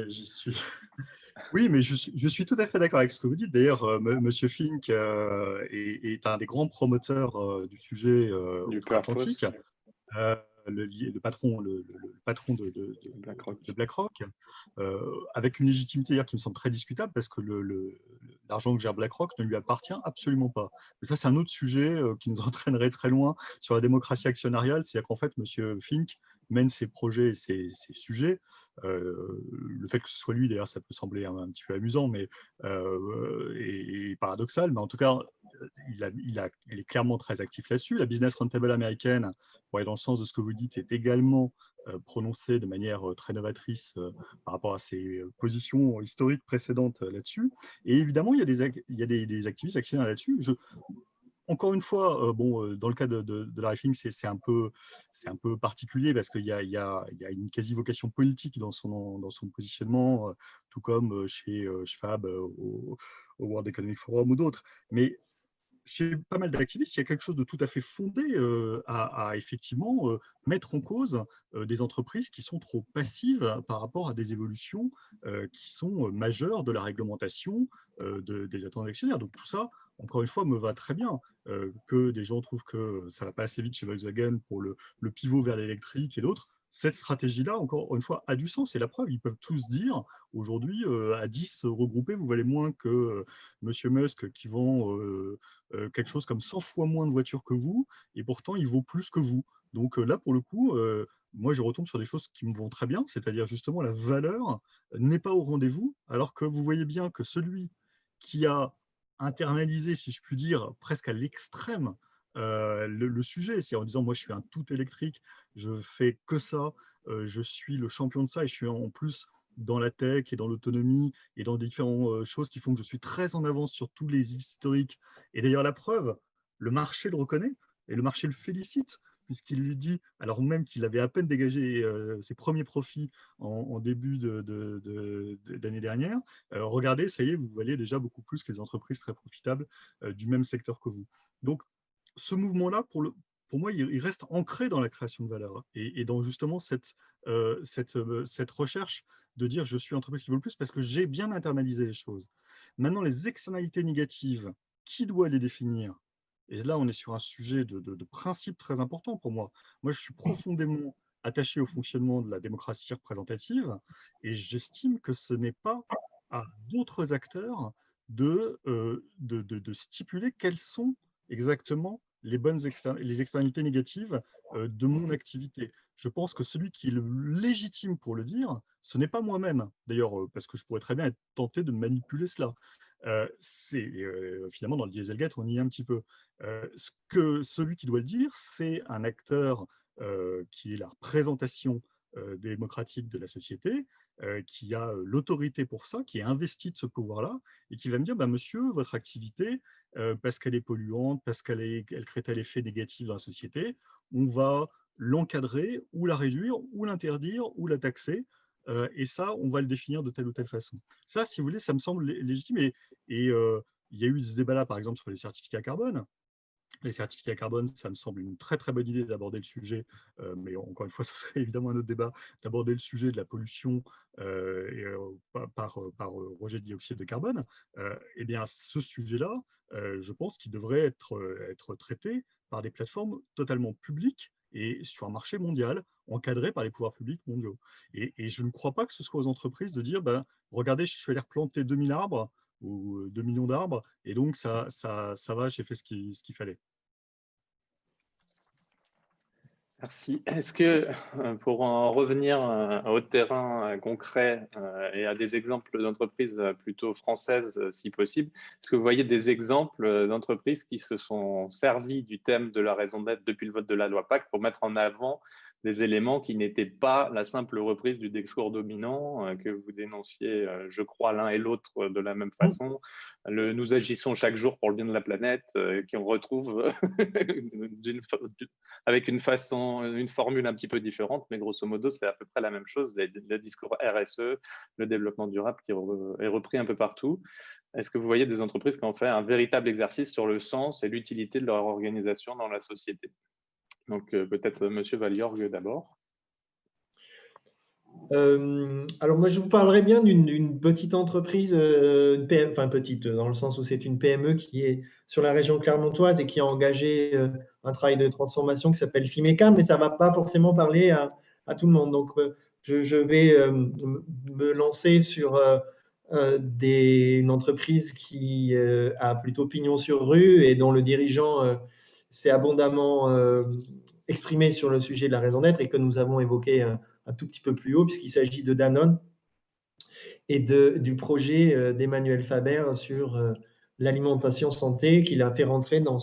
J'y suis. Oui, mais je suis tout à fait d'accord avec ce que vous dites. D'ailleurs, Monsieur Fink est un des grands promoteurs du sujet Du outre-Atlantique. purpose. Le patron BlackRock. de BlackRock, avec une légitimité qui me semble très discutable parce que l'argent que gère BlackRock ne lui appartient absolument pas. Mais ça, c'est un autre sujet qui nous entraînerait très loin sur la démocratie actionnariale. C'est-à-dire qu'en fait, M. Fink mène ses projets et ses sujets. Le fait que ce soit lui, d'ailleurs, ça peut sembler un petit peu amusant et paradoxal, mais en tout cas, il est clairement très actif là-dessus. La Business Roundtable américaine, pour aller dans le sens de ce que vous dites, est également prononcée de manière très novatrice par rapport à ses positions historiques précédentes là-dessus. Et évidemment, il y a des activistes actionnaires là-dessus. Encore une fois, dans le cas de Larry Fink, c'est un peu particulier parce qu'il y a une quasi-vocation politique dans son positionnement, tout comme chez Schwab, au World Economic Forum ou d'autres. Mais chez pas mal d'activistes, il y a quelque chose de tout à fait fondé à effectivement mettre en cause des entreprises qui sont trop passives par rapport à des évolutions qui sont majeures de la réglementation des attentes actionnaires. Donc tout ça, encore une fois, me va très bien. Que des gens trouvent que ça ne va pas assez vite chez Volkswagen pour le pivot vers l'électrique et d'autres. Cette stratégie-là, encore une fois, a du sens. Et la preuve, ils peuvent tous dire, aujourd'hui, à 10 regroupés, vous valez moins que Monsieur Musk qui vend quelque chose comme 100 fois moins de voitures que vous, et pourtant, il vaut plus que vous. Donc là, pour le coup, moi, je retombe sur des choses qui me vont très bien, c'est-à-dire justement la valeur n'est pas au rendez-vous, alors que vous voyez bien que celui qui a internalisé, si je puis dire, presque à l'extrême, le sujet, c'est en disant, moi, je suis un tout électrique, je fais que ça, je suis le champion de ça, et je suis en plus dans la tech et dans l'autonomie et dans différentes choses qui font que je suis très en avance sur tous les historiques. Et d'ailleurs, la preuve, le marché le reconnaît et le marché le félicite, puisqu'il lui dit, alors même qu'il avait à peine dégagé ses premiers profits en début d'année dernière, regardez, ça y est, vous valez déjà beaucoup plus que les entreprises très profitables du même secteur que vous. Donc, ce mouvement-là, pour moi, il reste ancré dans la création de valeur et dans justement cette recherche de dire je suis entreprise qui vaut le plus parce que j'ai bien internalisé les choses. Maintenant, les externalités négatives, qui doit les définir? Et là, on est sur un sujet de principe très important pour moi. Moi, je suis profondément attaché au fonctionnement de la démocratie représentative et j'estime que ce n'est pas à d'autres acteurs de stipuler quels sont exactement les externalités négatives de mon activité. Je pense que celui qui est le légitime pour le dire, ce n'est pas moi-même. D'ailleurs, parce que je pourrais très bien être tenté de manipuler cela. Finalement, dans le Dieselgate, on y est un petit peu. Celui qui doit le dire, c'est un acteur qui est la représentation démocratique de la société, qui a l'autorité pour ça, qui est investi de ce pouvoir-là, et qui va me dire, bah, monsieur, votre activité, parce qu'elle est polluante, parce qu'elle crée tel effet négatif dans la société, on va l'encadrer, ou la réduire, ou l'interdire, ou la taxer, et ça, on va le définir de telle ou telle façon. Ça, si vous voulez, ça me semble légitime, et il y a eu ce débat-là, par exemple, sur les certificats carbone. Les certificats carbone, ça me semble une très très bonne idée d'aborder le sujet, mais encore une fois, ce serait évidemment un autre débat, d'aborder le sujet de la pollution par rejet de dioxyde de carbone. Eh bien, ce sujet-là, je pense qu'il devrait être traité par des plateformes totalement publiques et sur un marché mondial, encadré par les pouvoirs publics mondiaux. Et je ne crois pas que ce soit aux entreprises de dire, ben, regardez, je suis allé replanter 2000 arbres ou 2 millions d'arbres, et donc ça va, j'ai fait ce qu'il fallait. Merci. Est-ce que, pour en revenir au terrain concret et à des exemples d'entreprises plutôt françaises, si possible, est-ce que vous voyez des exemples d'entreprises qui se sont servis du thème de la raison d'être depuis le vote de la loi Pacte pour mettre en avant des éléments qui n'étaient pas la simple reprise du discours dominant que vous dénonciez, je crois, l'un et l'autre de la même façon. Nous agissons chaque jour pour le bien de la planète, qu'on retrouve avec une formule un petit peu différente, mais grosso modo, c'est à peu près la même chose. Le discours RSE, le développement durable qui est repris un peu partout. Est-ce que vous voyez des entreprises qui ont fait un véritable exercice sur le sens et l'utilité de leur organisation dans la société? Donc, peut-être Monsieur Valiorgue d'abord. Alors moi, je vous parlerai bien d'une petite entreprise, une PM, enfin petite, dans le sens où c'est une PME qui est sur la région clermontoise et qui a engagé un travail de transformation qui s'appelle Fimeca, mais ça ne va pas forcément parler à tout le monde. Donc, je vais me lancer sur une entreprise qui a plutôt pignon sur rue et dont le dirigeant s'est abondamment exprimé sur le sujet de la raison d'être et que nous avons évoqué un tout petit peu plus haut, puisqu'il s'agit de Danone et du projet d'Emmanuel Faber sur l'alimentation santé qu'il a fait rentrer dans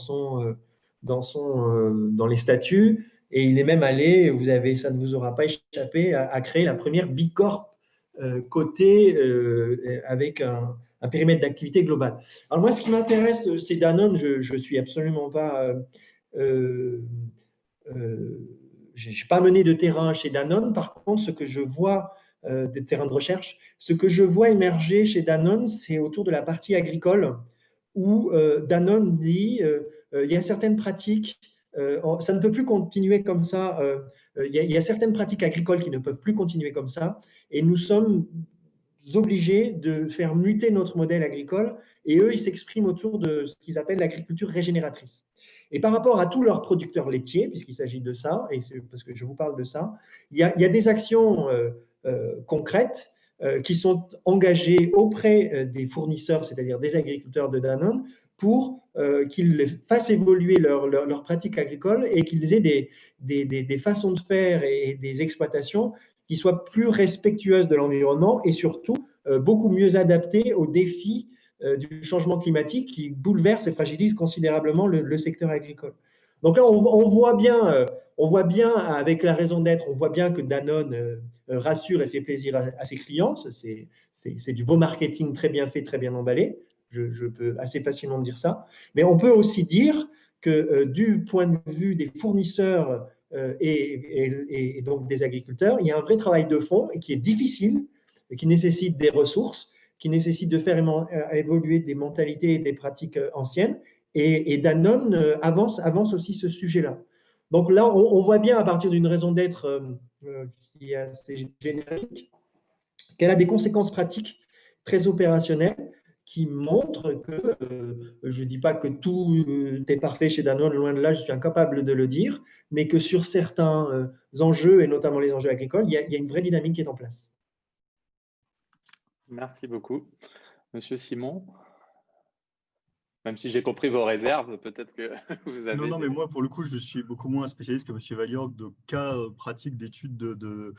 les statuts. Et il est même allé, ça ne vous aura pas échappé, à créer la première Bicorp cotée avec un périmètre d'activité global. Alors moi, ce qui m'intéresse, c'est Danone. Je suis absolument pas... je n'ai pas mené de terrain chez Danone. Par contre, ce que je vois des terrains de recherche, ce que je vois émerger chez Danone, c'est autour de la partie agricole où Danone dit il y a certaines pratiques, ça ne peut plus continuer comme ça. Il y a certaines pratiques agricoles qui ne peuvent plus continuer comme ça, et nous sommes obligés de faire muter notre modèle agricole. Et eux, ils s'expriment autour de ce qu'ils appellent l'agriculture régénératrice. Et par rapport à tous leurs producteurs laitiers, puisqu'il s'agit de ça, et c'est parce que je vous parle de ça, il y a des actions concrètes qui sont engagées auprès des fournisseurs, c'est-à-dire des agriculteurs de Danone, pour qu'ils fassent évoluer leurs pratiques agricoles et qu'ils aient des façons de faire et des exploitations qui soient plus respectueuses de l'environnement et surtout beaucoup mieux adaptées aux défis du changement climatique qui bouleverse et fragilise considérablement le secteur agricole. Donc là, on voit bien avec la raison d'être, on voit bien que Danone rassure et fait plaisir à ses clients. C'est du beau marketing très bien fait, très bien emballé. Je peux assez facilement dire ça. Mais on peut aussi dire que du point de vue des fournisseurs et donc des agriculteurs, il y a un vrai travail de fond et qui est difficile, qui nécessite des ressources, qui nécessite de faire évoluer des mentalités et des pratiques anciennes. Et Danone avance aussi ce sujet-là. Donc là, on voit bien à partir d'une raison d'être qui est assez générique, qu'elle a des conséquences pratiques très opérationnelles qui montrent que, je ne dis pas que tout est parfait chez Danone, loin de là, je suis incapable de le dire, mais que sur certains enjeux, et notamment les enjeux agricoles, il y a une vraie dynamique qui est en place. Merci beaucoup. Monsieur Simon. Même si j'ai compris vos réserves, peut-être que vous Non, avez non, mais des… moi, pour le coup, je suis beaucoup moins spécialiste que M. Valliorg de cas pratiques d'études de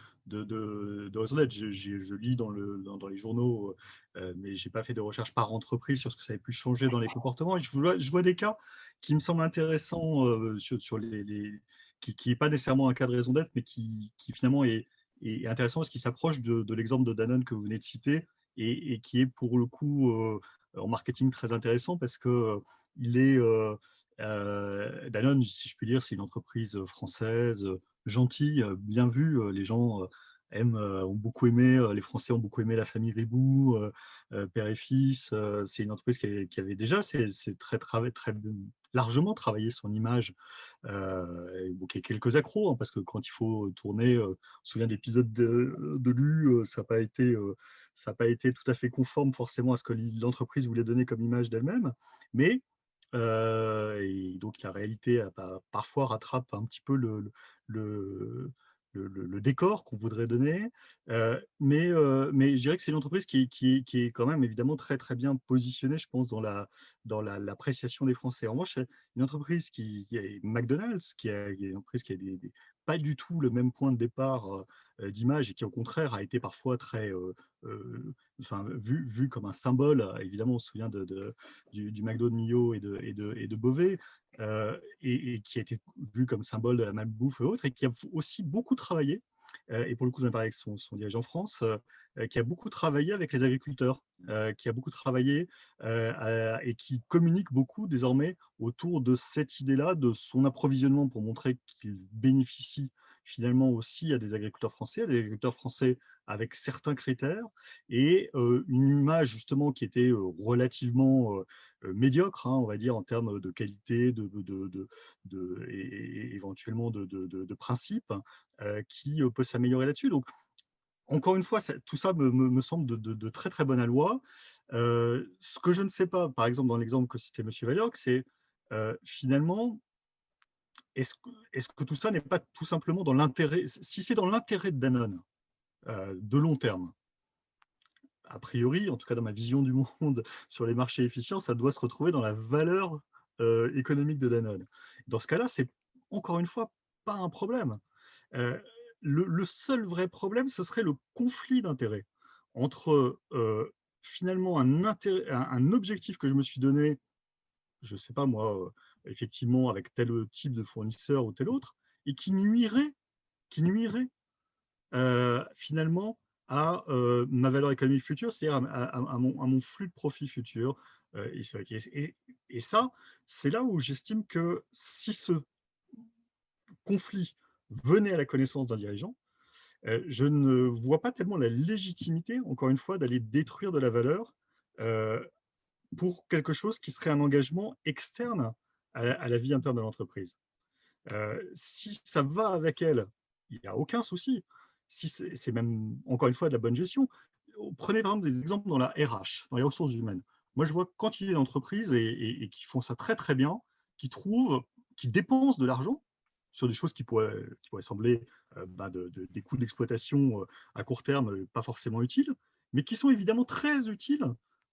raison d'être. Je lis dans les journaux, mais je n'ai pas fait de recherche par entreprise sur ce que ça avait pu changer dans les comportements. Et je vois des cas qui me semblent intéressants sur qui n'est pas nécessairement un cas de raison d'être, mais qui finalement est intéressant parce qu'il s'approche de l'exemple de Danone que vous venez de citer et qui est pour le coup en marketing très intéressant parce que il est Danone, si je puis dire, c'est une entreprise française gentille, bien vue. Les gens ont beaucoup aimé, les Français ont beaucoup aimé la famille Ribou, père et fils. C'est une entreprise qui avait déjà c'est très largement travaillé son image. Bon, il y a quelques accros, hein, parce que quand il faut tourner, on se souvient d'épisodes de Lu, ça n'a pas été tout à fait conforme forcément à ce que l'entreprise voulait donner comme image d'elle-même. Mais et donc la réalité parfois rattrape un petit peu le, le décor qu'on voudrait donner. Mais je dirais que c'est une entreprise qui est quand même évidemment très très bien positionnée, je pense, l'appréciation des Français. En revanche, une entreprise qui est McDonald's, qui est une entreprise qui a pas du tout le même point de départ d'image et qui au contraire a été parfois très enfin, vu comme un symbole. Évidemment, on se souvient du McDo de Millau et de Beauvais, et qui a été vu comme symbole de la malbouffe et autres, et qui a aussi beaucoup travaillé, et pour le coup, j'en ai parlé avec son dirigeant France, qui a beaucoup travaillé avec les agriculteurs, qui a beaucoup travaillé et qui communique beaucoup désormais autour de cette idée-là, de son approvisionnement pour montrer qu'il bénéficie finalement aussi à des agriculteurs français avec certains critères, et une image justement qui était relativement médiocre, hein, on va dire, en termes de qualité, et éventuellement de principe, qui peut s'améliorer là-dessus. Donc, encore une fois, tout ça me semble de très très bonne aloi. Ce que je ne sais pas, par exemple, dans l'exemple que citait M. Valliorc, c'est finalement, est-ce que tout ça n'est pas tout simplement dans l'intérêt, si c'est dans l'intérêt de Danone, de long terme, a priori, en tout cas dans ma vision du monde sur les marchés efficients, ça doit se retrouver dans la valeur économique de Danone. Dans ce cas-là, c'est encore une fois pas un problème. Euh, le seul vrai problème, ce serait le conflit d'intérêts entre finalement un objectif que je me suis donné, je ne sais pas moi, effectivement avec tel type de fournisseur ou tel autre, et qui nuirait finalement à ma valeur économique future, c'est-à-dire à mon flux de profit futur. Et ça, c'est là où j'estime que si ce conflit venait à la connaissance d'un dirigeant, je ne vois pas tellement la légitimité, encore une fois, d'aller détruire de la valeur euh, pour quelque chose qui serait un engagement externe à la vie interne de l'entreprise. Si ça va avec elle, il n'y a aucun souci. Si c'est même, encore une fois, de la bonne gestion. Prenez par exemple des exemples dans la RH, dans les ressources humaines. Moi, je vois quantité d'entreprises et qui font ça très très bien, qui dépensent de l'argent sur des choses qui pourraient sembler des coûts d'exploitation à court terme pas forcément utiles, mais qui sont évidemment très utiles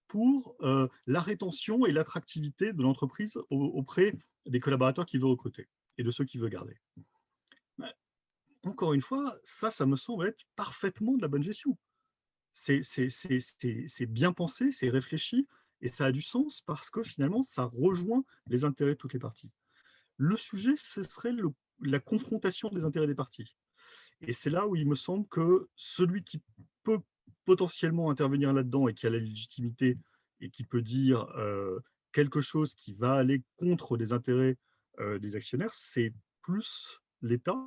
pour la rétention et l'attractivité de l'entreprise auprès des collaborateurs qui veut recruter et de ceux qui veut garder. Encore une fois, ça me semble être parfaitement de la bonne gestion. C'est bien pensé, c'est réfléchi, et ça a du sens parce que finalement, ça rejoint les intérêts de toutes les parties. Le sujet, ce serait la confrontation des intérêts des parties. Et c'est là où il me semble que celui qui peut potentiellement intervenir là-dedans et qui a la légitimité et qui peut dire quelque chose qui va aller contre les intérêts des actionnaires, c'est plus l'État,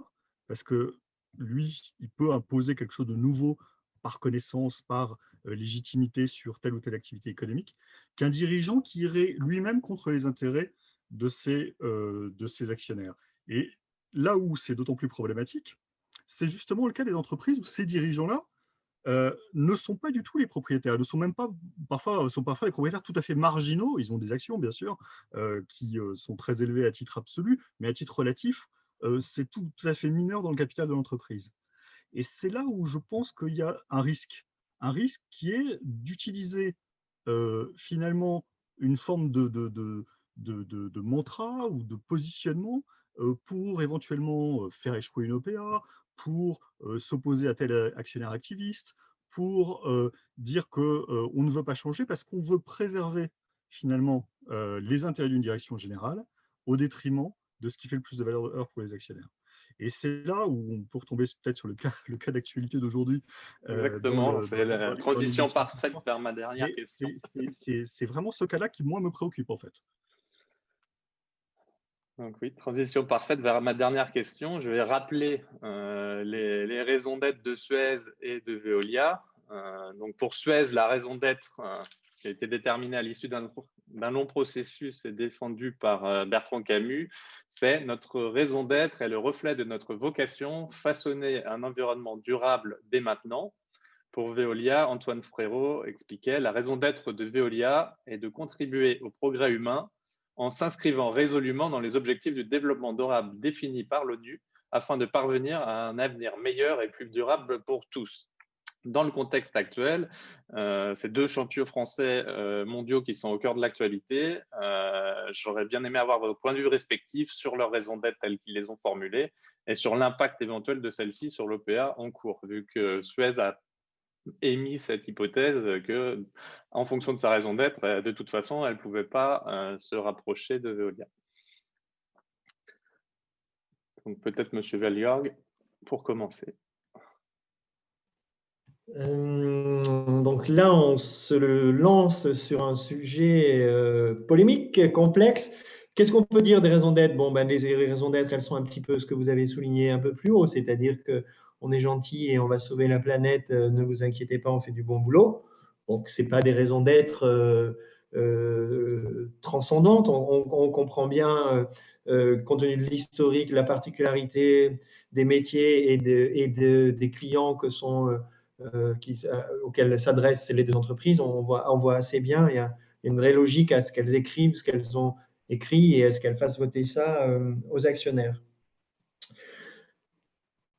parce que lui, il peut imposer quelque chose de nouveau par connaissance, par légitimité sur telle ou telle activité économique, qu'un dirigeant qui irait lui-même contre les intérêts de ses actionnaires. Et là où c'est d'autant plus problématique, c'est justement le cas des entreprises où ces dirigeants-là ne sont pas du tout les propriétaires, ne sont même pas, sont parfois les propriétaires tout à fait marginaux. Ils ont des actions, bien sûr, qui sont très élevées à titre absolu, mais à titre relatif, c'est tout à fait mineur dans le capital de l'entreprise. Et c'est là où je pense qu'il y a un risque qui est d'utiliser finalement une forme de mantra ou de positionnement pour éventuellement faire échouer une OPA, pour s'opposer à tel actionnaire activiste, pour dire qu'on ne veut pas changer parce qu'on veut préserver finalement les intérêts d'une direction générale au détriment de ce qui fait le plus de valeur pour les actionnaires. Et c'est là où on peut retomber peut-être sur le cas d'actualité d'aujourd'hui. Exactement, c'est la transition parfaite vers ma dernière question. C'est vraiment ce cas-là qui, moi, me préoccupe, en fait. Donc oui, transition parfaite vers ma dernière question. Je vais rappeler les raisons d'être de Suez et de Veolia. Donc pour Suez, la raison d'être qui a été déterminée à l'issue d'un long processus et défendue par Bertrand Camus, c'est notre raison d'être est le reflet de notre vocation, façonner un environnement durable dès maintenant. Pour Veolia, Antoine Frérot expliquait « La raison d'être de Veolia est de contribuer au progrès humain en s'inscrivant résolument dans les objectifs du développement durable définis par l'ONU afin de parvenir à un avenir meilleur et plus durable pour tous. » Dans le contexte actuel, ces deux champions français mondiaux qui sont au cœur de l'actualité, j'aurais bien aimé avoir vos points de vue respectifs sur leurs raisons d'être telles qu'ils les ont formulées et sur l'impact éventuel de celles-ci sur l'OPA en cours, vu que Suez a émis cette hypothèse que, en fonction de sa raison d'être, de toute façon, elle ne pouvait pas se rapprocher de Veolia. Donc peut-être M. Valliorg, pour commencer. Donc là, on se lance sur un sujet polémique, complexe. Qu'est-ce qu'on peut dire des raisons d'être? Bon, ben, les raisons d'être, elles sont un petit peu ce que vous avez souligné un peu plus haut, c'est-à-dire qu'on est gentil et on va sauver la planète, ne vous inquiétez pas, on fait du bon boulot. Donc, ce n'est pas des raisons d'être transcendantes. On comprend bien, compte tenu de l'historique, la particularité des métiers et des clients que sont... auxquelles s'adressent les deux entreprises, on voit assez bien, il y a une vraie logique à ce qu'elles écrivent, ce qu'elles ont écrit et à ce qu'elles fassent voter ça aux actionnaires.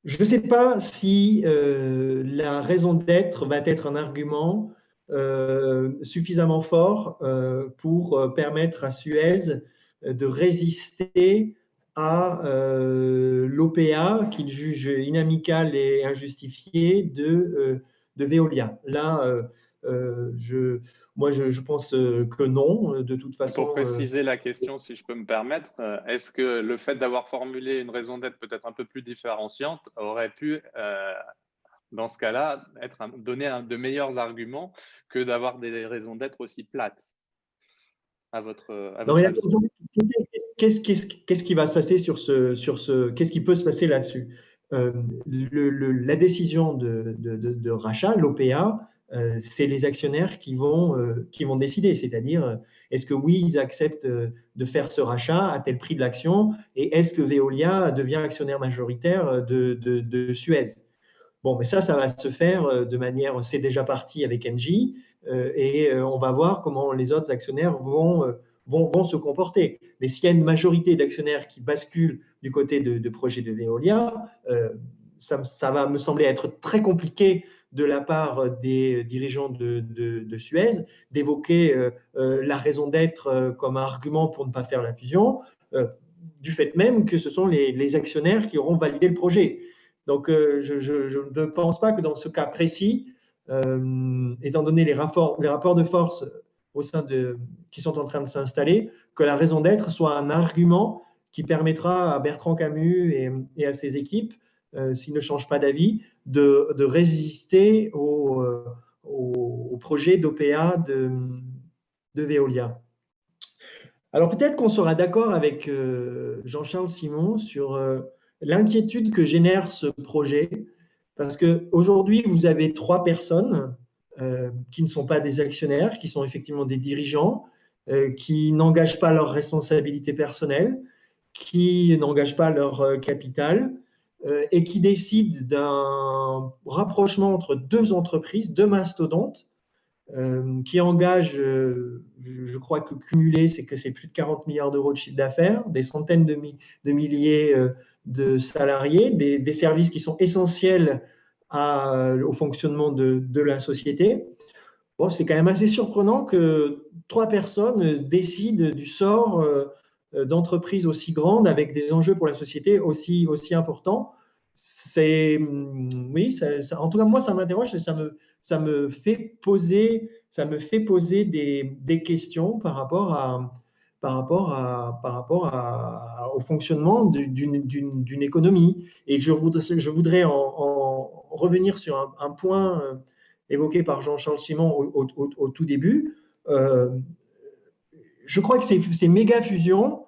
Je ne sais pas si la raison d'être va être un argument suffisamment fort pour permettre à Suez de résister à l'OPA qu'il juge inamicale et injustifiée de Veolia. Là, moi, je pense que non, de toute façon. Pour préciser la question, si je peux me permettre, est-ce que le fait d'avoir formulé une raison d'être peut-être un peu plus différenciante aurait pu, dans ce cas-là, donner de meilleurs arguments que d'avoir des raisons d'être aussi plates à votre avis? Qu'est-ce qui va se passer qu'est-ce qui peut se passer là-dessus? La décision de rachat, l'OPA, c'est les actionnaires qui vont décider, c'est-à-dire est-ce que oui, ils acceptent de faire ce rachat à tel prix de l'action et est-ce que Veolia devient actionnaire majoritaire de Suez? Bon, mais ça va se faire de manière, c'est déjà parti avec Engie et on va voir comment les autres actionnaires vont se comporter. Mais s'il y a une majorité d'actionnaires qui basculent du côté de projet de Veolia, ça va me sembler être très compliqué de la part des dirigeants de Suez d'évoquer la raison d'être comme argument pour ne pas faire la fusion, du fait même que ce sont les actionnaires qui auront validé le projet. Donc, je ne pense pas que dans ce cas précis, étant donné les rapports de force qui sont en train de s'installer, que la raison d'être soit un argument qui permettra à Bertrand Camus et à ses équipes, s'ils ne changent pas d'avis, de résister au projet d'OPA de Veolia. Alors peut-être qu'on sera d'accord avec Jean-Charles Simon sur l'inquiétude que génère ce projet, parce qu'aujourd'hui, vous avez 3 personnes qui ne sont pas des actionnaires, qui sont effectivement des dirigeants, qui n'engagent pas leur responsabilité personnelle, qui n'engagent pas leur capital et qui décident d'un rapprochement entre 2 entreprises, 2 mastodontes, qui engage, je crois que cumulé, c'est plus de 40 milliards d'euros de chiffre d'affaires, des centaines de milliers de salariés, des services qui sont essentiels au fonctionnement de la société. Bon, c'est quand même assez surprenant que 3 personnes décident du sort d'entreprises aussi grandes avec des enjeux pour la société aussi importants. Oui, en tout cas, moi, ça m'interroge et ça me fait poser des questions par rapport au fonctionnement d'une économie. Et je voudrais en revenir sur un point évoqué par Jean-Charles Simon au tout début. Euh, je crois que ces méga fusions,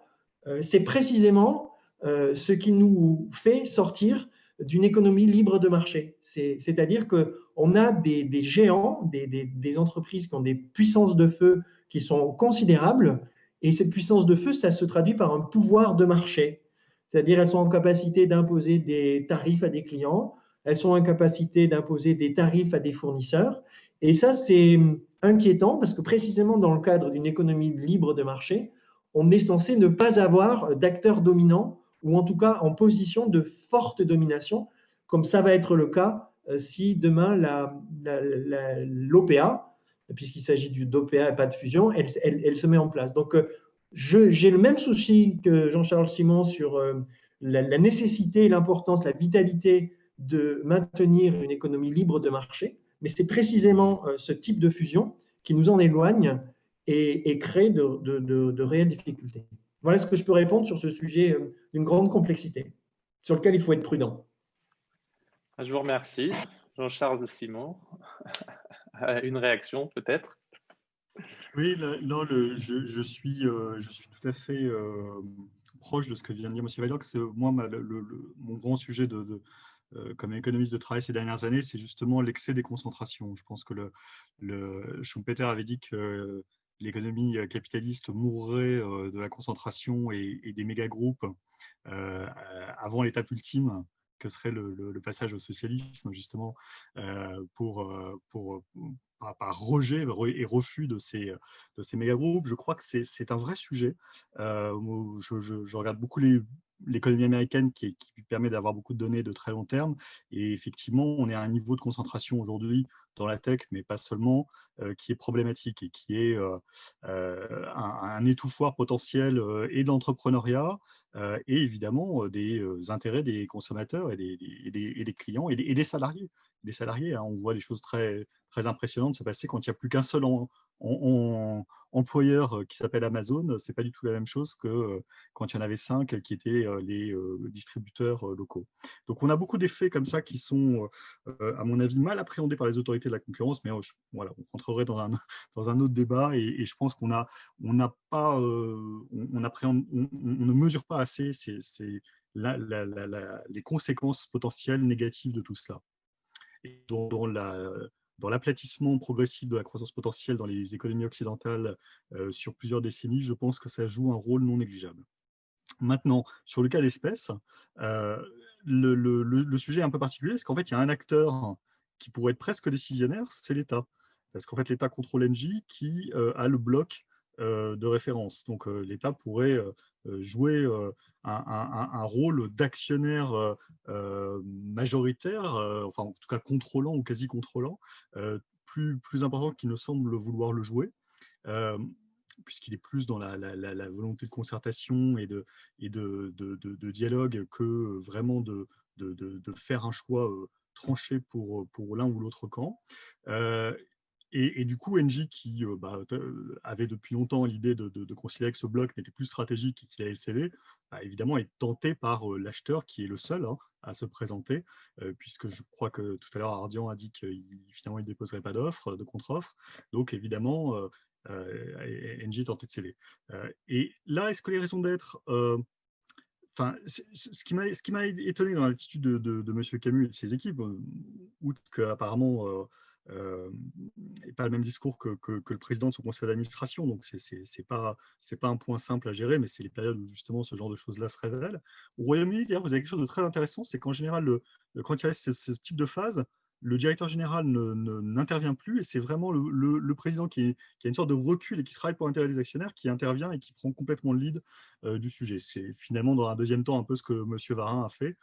c'est précisément ce qui nous fait sortir d'une économie libre de marché. C'est-à-dire qu'on a des géants, des entreprises qui ont des puissances de feu qui sont considérables, et cette puissance de feu, ça se traduit par un pouvoir de marché. C'est-à-dire elles sont en capacité d'imposer des tarifs à des clients, elles sont en capacité d'imposer des tarifs à des fournisseurs, et ça, c'est inquiétant parce que précisément dans le cadre d'une économie libre de marché, on est censé ne pas avoir d'acteurs dominants ou en tout cas en position de forte domination, comme ça va être le cas si demain l'OPA, puisqu'il s'agit d'OPA et pas de fusion, elle se met en place. Donc, j'ai le même souci que Jean-Charles Simon sur la nécessité, l'importance, la vitalité de maintenir une économie libre de marché, mais c'est précisément ce type de fusion qui nous en éloigne et crée de réelles difficultés. Voilà ce que je peux répondre sur ce sujet d'une grande complexité, sur lequel il faut être prudent. Je vous remercie, Jean-Charles Simon. Une réaction peut-être? Oui, non, je suis tout à fait proche de ce que vient de dire M. Vallière. Moi, mon grand sujet comme économiste de travail ces dernières années, c'est justement l'excès des concentrations. Je pense que Schumpeter avait dit que l'économie capitaliste mourrait de la concentration et des méga-groupes avant l'étape ultime, que serait le passage au socialisme, justement, par rejet et refus de ces méga-groupes. Je crois que c'est un vrai sujet. Je regarde beaucoup l'économie américaine qui permet d'avoir beaucoup de données de très long terme. Et effectivement, on est à un niveau de concentration aujourd'hui dans la tech, mais pas seulement, qui est problématique et qui est un étouffoir potentiel et de l'entrepreneuriat et évidemment des intérêts des consommateurs et des clients et des salariés. Des salariés, hein, on voit des choses très, très impressionnantes se passer quand il n'y a plus qu'un seul employeur qui s'appelle Amazon. C'est pas du tout la même chose que quand il y en avait 5 qui étaient les distributeurs locaux. Donc on a beaucoup d'effets comme ça qui sont, à mon avis, mal appréhendés par les autorités de la concurrence, mais voilà, on rentrerait dans un autre débat et je pense qu'on n'a pas, on ne mesure pas assez les conséquences potentielles négatives de tout cela. Et dans l'aplatissement progressif de la croissance potentielle dans les économies occidentales sur plusieurs décennies, je pense que ça joue un rôle non négligeable. Maintenant, sur le cas d'espèce, le sujet est un peu particulier, c'est qu'en fait, il y a un acteur qui pourrait être presque décisionnaire, c'est l'État. Parce qu'en fait, l'État contrôle Engie qui a le bloc de référence. Donc, l'État pourrait jouer un rôle d'actionnaire majoritaire, enfin, en tout cas contrôlant ou quasi contrôlant, plus important qu'il ne semble vouloir le jouer. Puisqu'il est plus dans la volonté de concertation et de dialogue que vraiment de faire un choix tranché pour l'un ou l'autre camp. Et du coup, Engie, qui avait depuis longtemps l'idée de considérer que ce bloc n'était plus stratégique et qu'il allait le céder, évidemment est tenté par l'acheteur qui est le seul à se présenter, puisque je crois que tout à l'heure Ardian a dit qu'il finalement il ne déposerait pas de contre-offre. Donc évidemment, Engie est tenté de céder. Et là, est-ce que les raisons d'être... Enfin, ce qui m'a étonné dans l'attitude de M. Camus et de ses équipes, outre qu'apparemment n'est pas le même discours que le président de son conseil d'administration, donc c'est pas un point simple à gérer, mais c'est les périodes où justement ce genre de choses-là se révèlent. Au Royaume-Uni, d'ailleurs, vous avez quelque chose de très intéressant, c'est qu'en général, quand il y a ce type de phase, le directeur général n'intervient plus et c'est vraiment le président qui a une sorte de recul et qui travaille pour l'intérêt des actionnaires qui intervient et qui prend complètement le lead du sujet. C'est finalement dans un deuxième temps un peu ce que M. Varin a fait,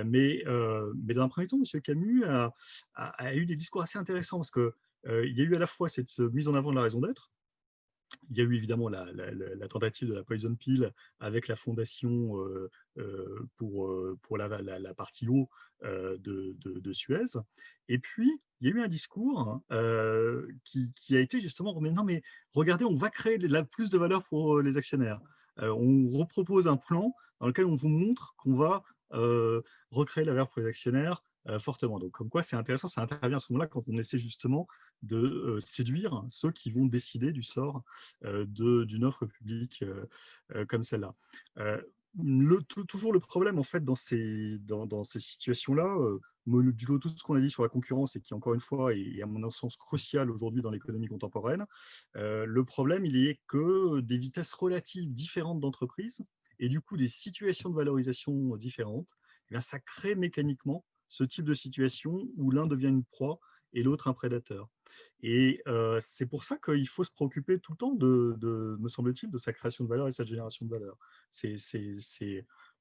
mais dans un premier temps, M. Camus a eu des discours assez intéressants parce que il y a eu à la fois cette mise en avant de la raison d'être. Il y a eu évidemment la tentative de la poison pill avec la fondation pour la partie eau de Suez. Et puis, il y a eu un discours qui a été justement, mais non, mais regardez, on va créer plus de valeur pour les actionnaires. On repropose un plan dans lequel on vous montre qu'on va recréer la valeur pour les actionnaires fortement. Donc, comme quoi, c'est intéressant, ça intervient à ce moment-là quand on essaie justement de séduire ceux qui vont décider du sort d'une offre publique comme celle-là. Toujours le problème, en fait, dans ces situations-là, modulo tout ce qu'on a dit sur la concurrence et qui, encore une fois, est à mon sens crucial aujourd'hui dans l'économie contemporaine, le problème, il est que des vitesses relatives différentes d'entreprises et du coup des situations de valorisation différentes, eh bien, ça crée mécaniquement ce type de situation où l'un devient une proie et l'autre un prédateur. Et c'est pour ça qu'il faut se préoccuper tout le temps, me semble-t-il, de sa création de valeur et sa génération de valeur. C'est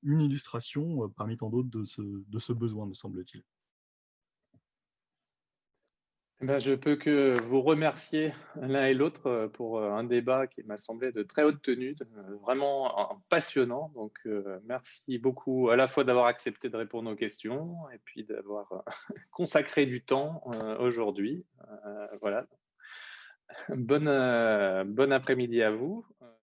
une illustration parmi tant d'autres de ce besoin, me semble-t-il. Je peux que vous remercier l'un et l'autre pour un débat qui m'a semblé de très haute tenue, vraiment passionnant. Donc, merci beaucoup à la fois d'avoir accepté de répondre aux questions et puis d'avoir consacré du temps aujourd'hui. Voilà. Bon après-midi à vous.